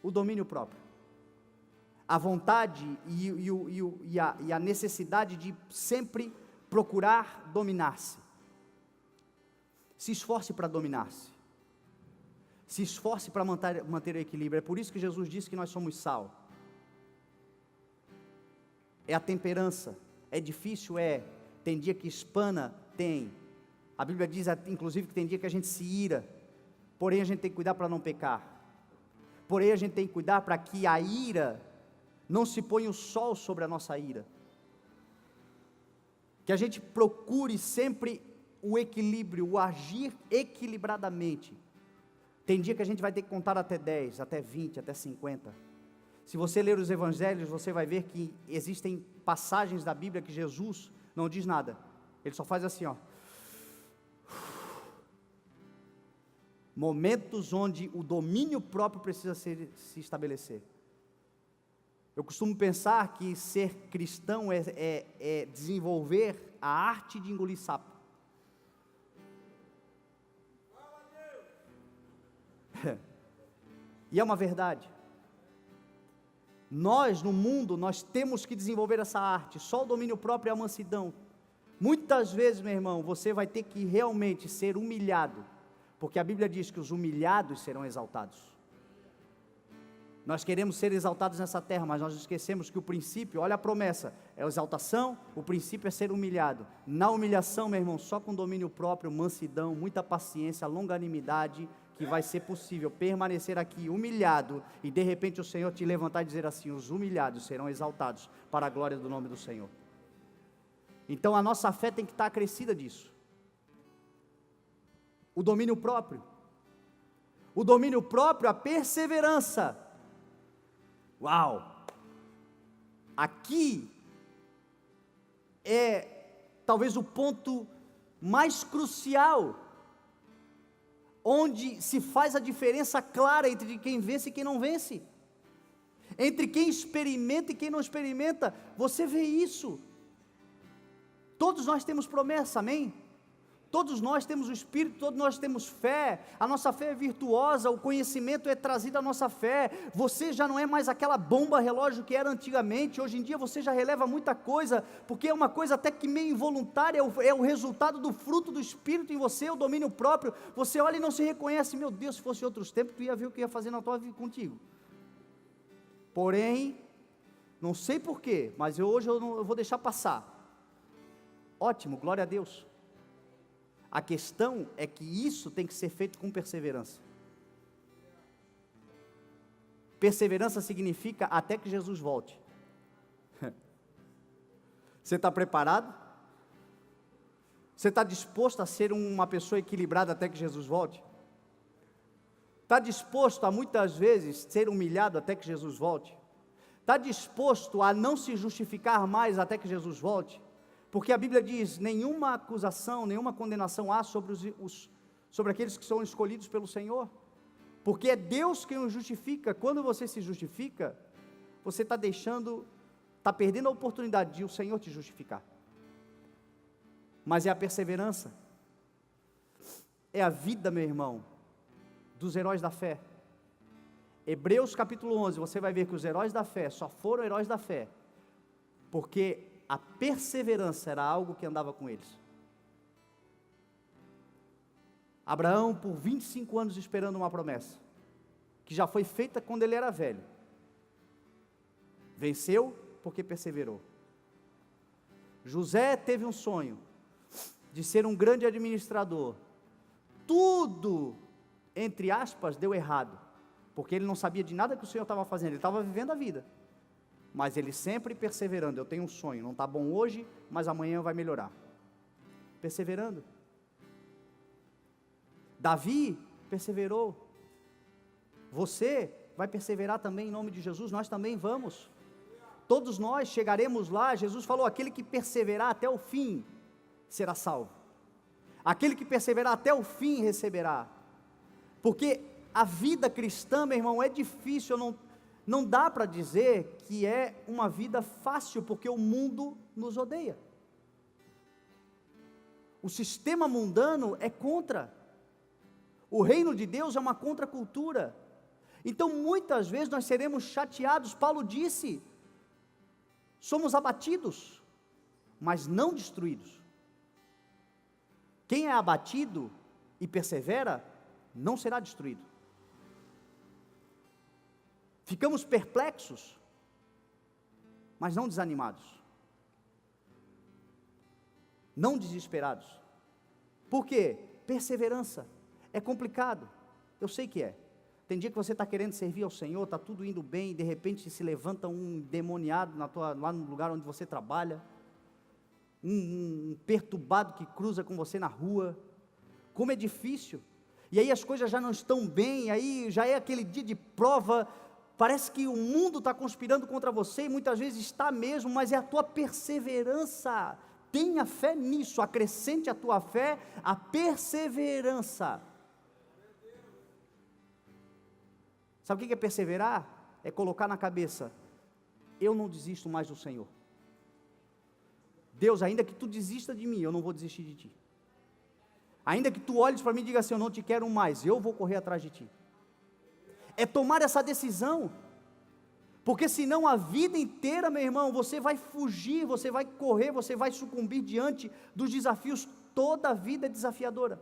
O domínio próprio, a vontade e a necessidade de sempre procurar dominar-se. Se esforce para dominar-se, se esforce para manter o equilíbrio. É por isso que Jesus disse que nós somos sal. É a temperança. É difícil? Tem dia que espana? Tem. A Bíblia diz inclusive que tem dia que a gente se ira, porém a gente tem que cuidar para não pecar. Porém a gente tem que cuidar para que a ira não se ponha o sol sobre a nossa ira, que a gente procure sempre o equilíbrio, o agir equilibradamente. Tem dia que a gente vai ter que contar até 10, até 20, até 50, se você ler os evangelhos, você vai ver que existem passagens da Bíblia que Jesus não diz nada, ele só faz assim, ó. Momentos onde o domínio próprio precisa se estabelecer. Eu costumo pensar que ser cristão é desenvolver a arte de engolir sapo. E é uma verdade. Nós no mundo, nós temos que desenvolver essa arte. Só o domínio próprio é a mansidão. Muitas vezes, meu irmão, você vai ter que realmente ser humilhado, porque a Bíblia diz que os humilhados serão exaltados. Nós queremos ser exaltados nessa terra, mas nós esquecemos que o princípio, olha a promessa, é a exaltação, o princípio é ser humilhado. Na humilhação, meu irmão, só com domínio próprio, mansidão, muita paciência, longanimidade, que vai ser possível permanecer aqui humilhado, e de repente o Senhor te levantar e dizer assim, os humilhados serão exaltados, para a glória do nome do Senhor. Então a nossa fé tem que estar acrescida disso. O domínio próprio, a perseverança. Uau! Aqui é talvez o ponto mais crucial, onde se faz a diferença clara entre quem vence e quem não vence, entre quem experimenta e quem não experimenta. Você vê isso. Todos nós temos promessa, amém? Todos nós temos o Espírito, todos nós temos fé, a nossa fé é virtuosa, o conhecimento é trazido à nossa fé. Você já não é mais aquela bomba relógio que era antigamente. Hoje em dia você já releva muita coisa, porque é uma coisa até que meio involuntária, é o resultado do fruto do Espírito em você, o domínio próprio. Você olha e não se reconhece. Meu Deus, se fosse outros tempos, tu ia ver o que ia fazer na tua vida contigo. Porém, não sei porquê, mas hoje eu vou deixar passar. Ótimo, glória a Deus. A questão é que isso tem que ser feito com perseverança. Perseverança significa até que Jesus volte. Você está preparado? Você está disposto a ser uma pessoa equilibrada até que Jesus volte? Está disposto a muitas vezes ser humilhado até que Jesus volte? Está disposto a não se justificar mais até que Jesus volte? Porque a Bíblia diz, nenhuma acusação, nenhuma condenação há sobre aqueles que são escolhidos pelo Senhor, porque é Deus quem os justifica. Quando você se justifica, você está perdendo a oportunidade de o Senhor te justificar. mas é a perseverança. É a vida, meu irmão, dos heróis da fé. Hebreus capítulo 11, você vai ver que os heróis da fé só foram heróis da fé porque a perseverança era algo que andava com eles. Abraão, por 25 anos esperando uma promessa, que já foi feita quando ele era velho, venceu porque perseverou. José teve um sonho de ser um grande administrador. Tudo, entre aspas, deu errado, porque ele não sabia de nada que o Senhor estava fazendo, ele estava vivendo a vida, mas ele sempre perseverando. Eu tenho um sonho, não está bom hoje, mas amanhã vai melhorar. Perseverando. Davi perseverou. Você vai perseverar também em nome de Jesus, nós também vamos. Todos nós chegaremos lá. Jesus falou: aquele que perseverar até o fim será salvo. Aquele que perseverar até o fim receberá. Porque a vida cristã, meu irmão, é difícil. Não dá para dizer que é uma vida fácil, porque o mundo nos odeia. O sistema mundano é contra. O reino de Deus é uma contracultura. Então muitas vezes nós seremos chateados. Paulo disse: somos abatidos, mas não destruídos. Quem é abatido e persevera, não será destruído. Ficamos perplexos, mas não desanimados, não desesperados. Por quê? Perseverança. É complicado, eu sei que é. Tem dia que você está querendo servir ao Senhor, está tudo indo bem, e de repente se levanta um endemoniado lá no lugar onde você trabalha, um perturbado que cruza com você na rua. Como é difícil. E aí as coisas já não estão bem, aí já é aquele dia de prova. Parece que o mundo está conspirando contra você, e muitas vezes está mesmo, mas é a tua perseverança. Tenha fé nisso, acrescente a tua fé, a perseverança. Sabe o que é perseverar? É colocar na cabeça: eu não desisto mais do Senhor. Deus, ainda que tu desista de mim, eu não vou desistir de ti. Ainda que tu olhes para mim e diga assim: eu não te quero mais, eu vou correr atrás de ti. É tomar essa decisão, porque senão a vida inteira, meu irmão, você vai fugir, você vai correr, você vai sucumbir diante dos desafios. Toda a vida é desafiadora.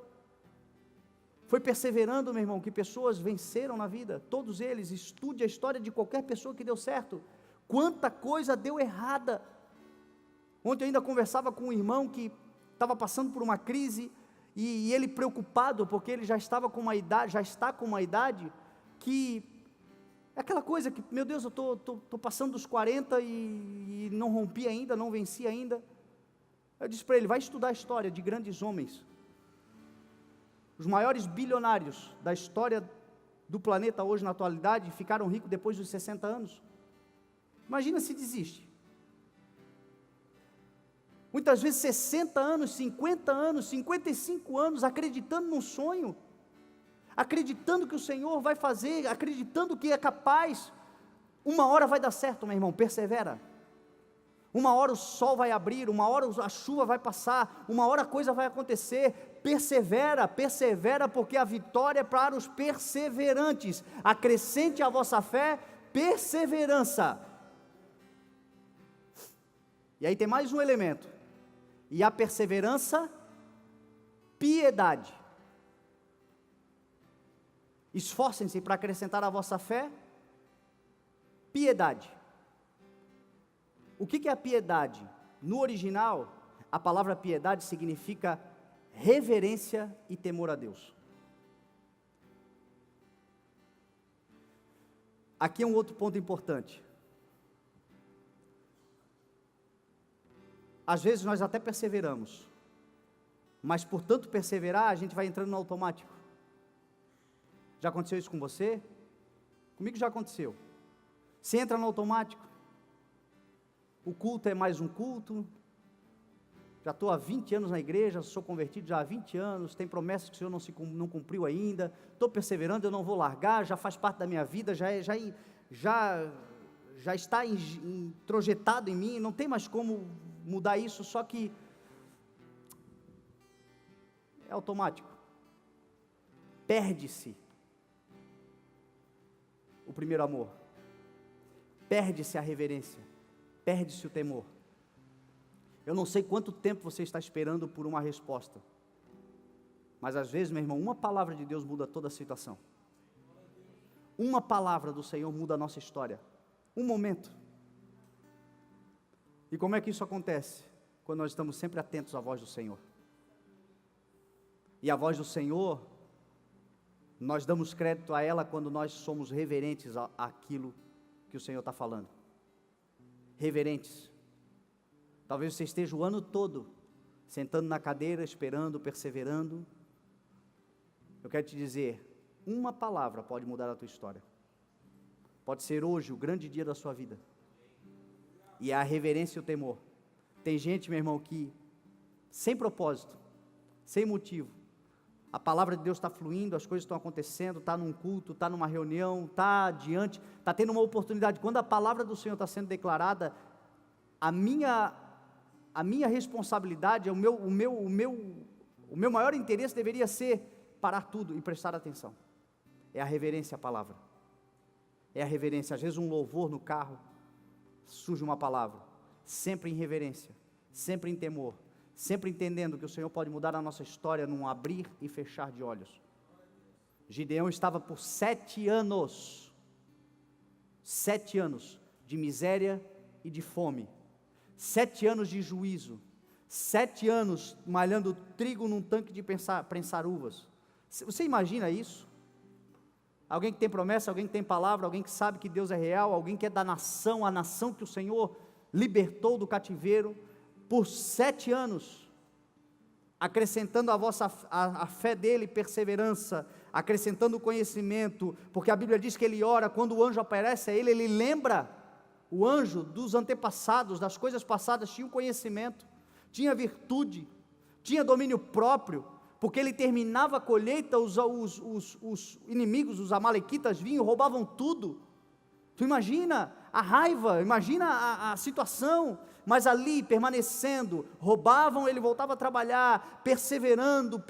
Foi perseverando, meu irmão, que pessoas venceram na vida. Todos eles. Estude a história de qualquer pessoa que deu certo. Quanta coisa deu errada. Ontem eu ainda conversava com um irmão que estava passando por uma crise, e ele preocupado, porque ele já está com uma idade que é aquela coisa que, meu Deus, eu estou passando dos 40 e não rompi ainda, não venci ainda. Eu disse para ele: vai estudar a história de grandes homens. Os maiores bilionários da história do planeta hoje, na atualidade, ficaram ricos depois dos 60 anos. Imagina se desiste. Muitas vezes 60 anos, 50 anos, 55 anos, acreditando num sonho, acreditando que o Senhor vai fazer, acreditando que é capaz. Uma hora vai dar certo, meu irmão, persevera. Uma hora o sol vai abrir, uma hora a chuva vai passar, uma hora a coisa vai acontecer. Persevera, persevera, porque a vitória é para os perseverantes. Acrescente à vossa fé perseverança. E aí tem mais um elemento: e a perseverança, piedade. Esforcem-se para acrescentar à vossa fé piedade. O que é a piedade? No original, a palavra piedade significa reverência e temor a Deus. Aqui é um outro ponto importante. Às vezes nós até perseveramos, mas por tanto perseverar, a gente vai entrando no automático. Já aconteceu isso com você? Comigo já aconteceu. Você entra no automático. O culto é mais um culto. Já estou há 20 anos na igreja, sou convertido já há 20 anos, tem promessas que o Senhor não cumpriu ainda, estou perseverando, eu não vou largar, já faz parte da minha vida, já está introjetado em mim, não tem mais como mudar isso. Só que é automático. Perde-se o primeiro amor, perde-se a reverência, perde-se o temor. Eu não sei quanto tempo você está esperando por uma resposta, mas às vezes, meu irmão, uma palavra de Deus muda toda a situação. Uma palavra do Senhor muda a nossa história, um momento. E como é que isso acontece? Quando nós estamos sempre atentos à voz do Senhor. E a voz do Senhor, nós damos crédito a ela quando nós somos reverentes àquilo que o Senhor está falando. Reverentes. Talvez você esteja o ano todo sentando na cadeira, esperando, perseverando. Eu quero te dizer, uma palavra pode mudar a tua história. Pode ser hoje o grande dia da sua vida. E é a reverência e o temor. Tem gente, meu irmão, que sem propósito, sem motivo, a palavra de Deus está fluindo, as coisas estão acontecendo, está num culto, está numa reunião, está adiante, está tendo uma oportunidade. Quando a palavra do Senhor está sendo declarada, a minha responsabilidade, o meu maior interesse deveria ser parar tudo e prestar atenção. É a reverência à palavra. É a reverência. Às vezes um louvor no carro, surge uma palavra, sempre em reverência, sempre em temor, sempre entendendo que o Senhor pode mudar a nossa história num abrir e fechar de olhos. Gideão estava por 7 anos de miséria e de fome, 7 anos de juízo, 7 anos malhando trigo num tanque de prensar uvas. Você imagina isso? Alguém que tem promessa, alguém que tem palavra, alguém que sabe que Deus é real, alguém que é da nação, a nação que o Senhor libertou do cativeiro, por 7 anos, acrescentando a fé dele, perseverança, acrescentando conhecimento, porque a Bíblia diz que ele ora, quando o anjo aparece a ele, ele lembra o anjo dos antepassados, das coisas passadas, tinha conhecimento, tinha virtude, tinha domínio próprio, porque ele terminava a colheita, os inimigos, os amalequitas vinham, roubavam tudo. Tu imagina a raiva, imagina a situação, mas ali permanecendo, roubavam, ele voltava a trabalhar, perseverando,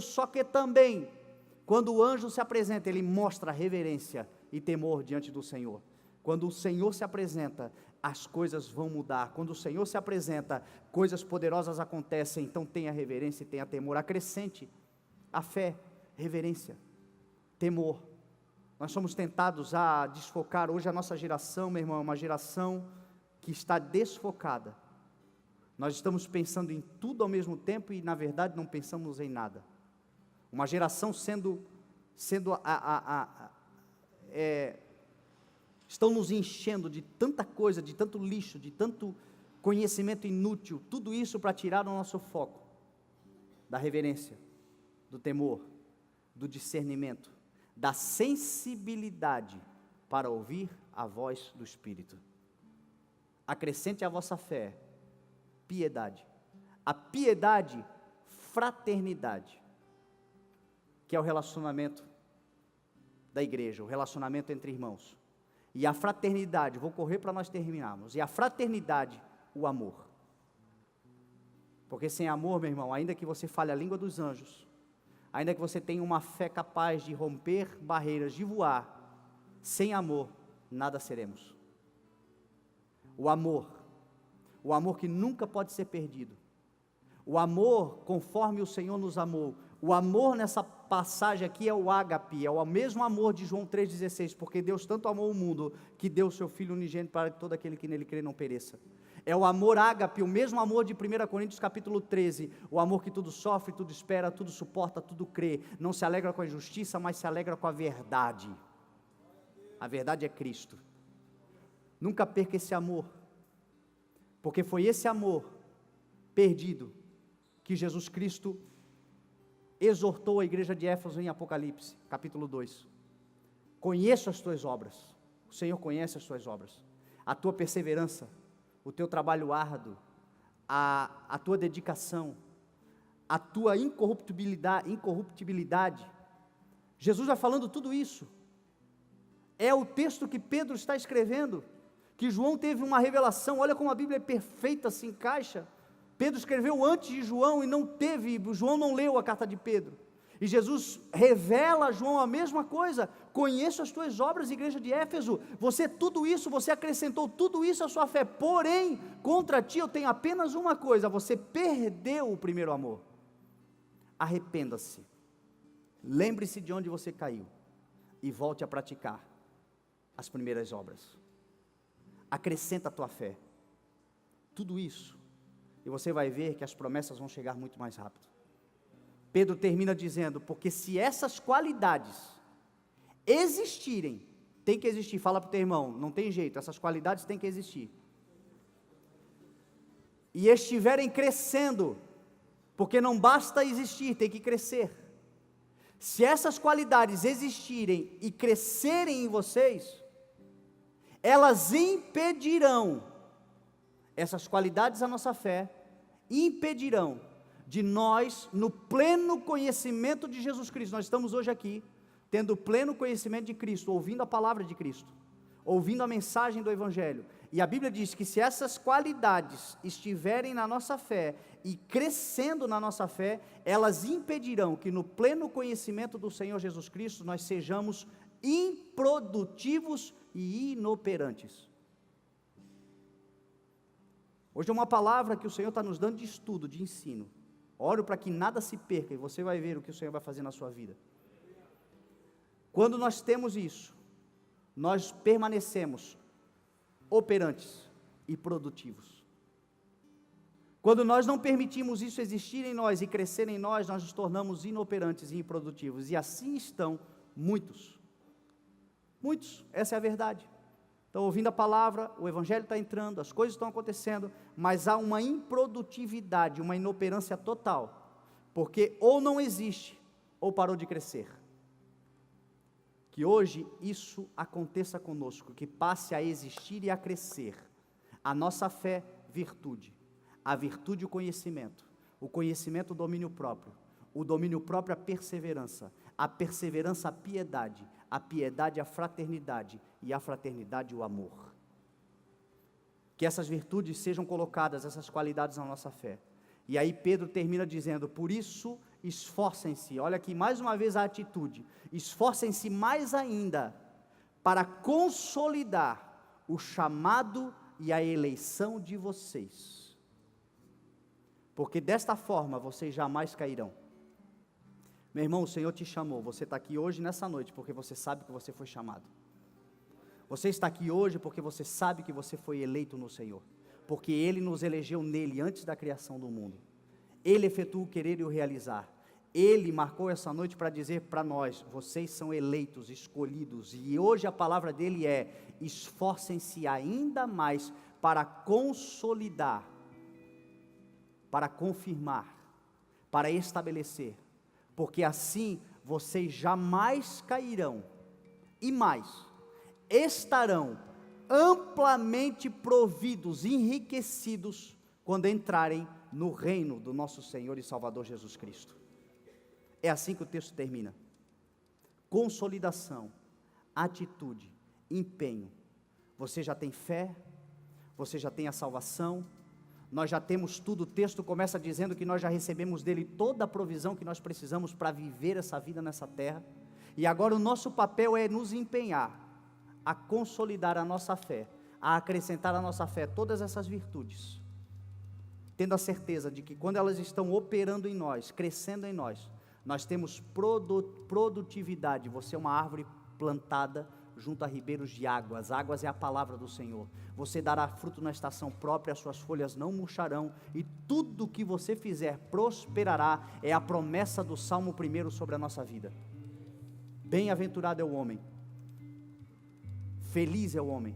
só que também, quando o anjo se apresenta, ele mostra reverência e temor diante do Senhor. Quando o Senhor se apresenta, as coisas vão mudar. Quando o Senhor se apresenta, coisas poderosas acontecem. Então tenha reverência e tenha temor. Acrescente a fé, reverência, temor. Nós somos tentados a desfocar. Hoje a nossa geração, meu irmão, é uma geração que está desfocada. Nós estamos pensando em tudo ao mesmo tempo e na verdade não pensamos em nada. Uma geração estão nos enchendo de tanta coisa, de tanto lixo, de tanto conhecimento inútil, tudo isso para tirar o nosso foco da reverência, do temor, do discernimento, da sensibilidade para ouvir a voz do Espírito. Acrescente à vossa fé piedade, a piedade, fraternidade, que é o relacionamento da igreja, o relacionamento entre irmãos. E a fraternidade, vou correr para nós terminarmos, e a fraternidade, o amor. Porque sem amor, meu irmão, ainda que você fale a língua dos anjos, ainda que você tenha uma fé capaz de romper barreiras, de voar, sem amor, nada seremos. O amor que nunca pode ser perdido, o amor conforme o Senhor nos amou, o amor nessa passagem aqui é o ágape, é o mesmo amor de João 3,16, porque Deus tanto amou o mundo, que deu o seu Filho unigênito para que todo aquele que nele crê não pereça. É o amor ágape, o mesmo amor de 1 Coríntios capítulo 13, o amor que tudo sofre, tudo espera, tudo suporta, tudo crê, não se alegra com a injustiça, mas se alegra com a verdade. A verdade é Cristo. Nunca perca esse amor, porque foi esse amor perdido que Jesus Cristo exortou a igreja de Éfeso em Apocalipse, capítulo 2, conheço as tuas obras, o Senhor conhece as tuas obras, a tua perseverança, o teu trabalho árduo, a tua dedicação, a tua incorruptibilidade, Jesus vai falando tudo isso, é o texto que Pedro está escrevendo, que João teve uma revelação, olha como a Bíblia é perfeita, se encaixa, Pedro escreveu antes de João e João não leu a carta de Pedro. E Jesus revela a João a mesma coisa: conheço as tuas obras, igreja de Éfeso, você acrescentou tudo isso à sua fé, porém, contra ti eu tenho apenas uma coisa: você perdeu o primeiro amor. Arrependa-se, lembre-se de onde você caiu, e volte a praticar as primeiras obras. Acrescenta a tua fé, tudo isso, e você vai ver que as promessas vão chegar muito mais rápido. Pedro termina dizendo: porque se essas qualidades existirem, tem que existir, fala para o teu irmão, não tem jeito, essas qualidades têm que existir, e estiverem crescendo, porque não basta existir, tem que crescer. Se essas qualidades existirem e crescerem em vocês, elas impedirão, essas qualidades da nossa fé, impedirão de nós, no pleno conhecimento de Jesus Cristo, nós estamos hoje aqui, tendo pleno conhecimento de Cristo, ouvindo a palavra de Cristo, ouvindo a mensagem do Evangelho, e a Bíblia diz que se essas qualidades estiverem na nossa fé, e crescendo na nossa fé, elas impedirão que no pleno conhecimento do Senhor Jesus Cristo, nós sejamos improdutivos e inoperantes. Hoje é uma palavra que o Senhor está nos dando de estudo, de ensino. Oro para que nada se perca, e você vai ver o que o Senhor vai fazer na sua vida. Quando nós temos isso, nós permanecemos operantes e produtivos. Quando nós não permitimos isso existir em nós e crescer em nós, nós nos tornamos inoperantes e improdutivos, e assim estão muitos, essa é a verdade. Estão ouvindo a palavra, o Evangelho está entrando, as coisas estão acontecendo, mas há uma improdutividade, uma inoperância total, porque ou não existe, ou parou de crescer. Que hoje isso aconteça conosco, que passe a existir e a crescer, a nossa fé, virtude, a virtude o conhecimento o domínio próprio, o domínio próprio a perseverança a piedade, a piedade a fraternidade, e a fraternidade o amor. Que essas virtudes sejam colocadas, essas qualidades na nossa fé. E aí Pedro termina dizendo: por isso esforcem-se, olha aqui mais uma vez a atitude, esforcem-se mais ainda, para consolidar o chamado e a eleição de vocês, porque desta forma vocês jamais cairão. Meu irmão, o Senhor te chamou, você está aqui hoje nessa noite, porque você sabe que você foi chamado. Você está aqui hoje porque você sabe que você foi eleito no Senhor, porque Ele nos elegeu nele antes da criação do mundo. Ele efetua o querer e o realizar. Ele marcou essa noite para dizer para nós: vocês são eleitos, escolhidos, e hoje a palavra dele é: esforcem-se ainda mais para consolidar, para confirmar, para estabelecer, porque assim vocês jamais cairão, e mais, estarão amplamente providos, enriquecidos, quando entrarem no reino do nosso Senhor e Salvador Jesus Cristo. É assim que o texto termina: consolidação, atitude, empenho. Você já tem fé, você já tem a salvação, nós já temos tudo. O texto começa dizendo que nós já recebemos dele toda a provisão que nós precisamos para viver essa vida nessa terra, e agora o nosso papel é nos empenhar a consolidar a nossa fé, a acrescentar à nossa fé todas essas virtudes, tendo a certeza de que quando elas estão operando em nós, crescendo em nós, nós temos produtividade. Você é uma árvore plantada junto a ribeiros de águas, águas é a palavra do Senhor, você dará fruto na estação própria, as suas folhas não murcharão, e tudo que você fizer prosperará, é a promessa do Salmo 1 sobre a nossa vida. Bem-aventurado é o homem, feliz é o homem,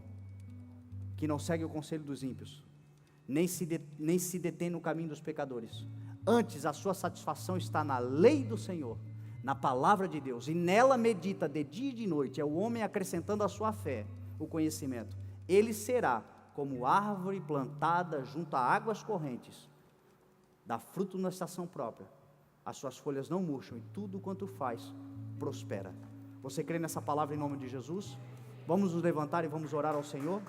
que não segue o conselho dos ímpios, nem se detém no caminho dos pecadores, antes a sua satisfação está na lei do Senhor, na palavra de Deus, e nela medita de dia e de noite. É o homem acrescentando à sua fé o conhecimento. Ele será como árvore plantada junto a águas correntes, dá fruto na estação própria, as suas folhas não murcham, e tudo quanto faz prospera. Você crê nessa palavra em nome de Jesus? Vamos nos levantar e vamos orar ao Senhor.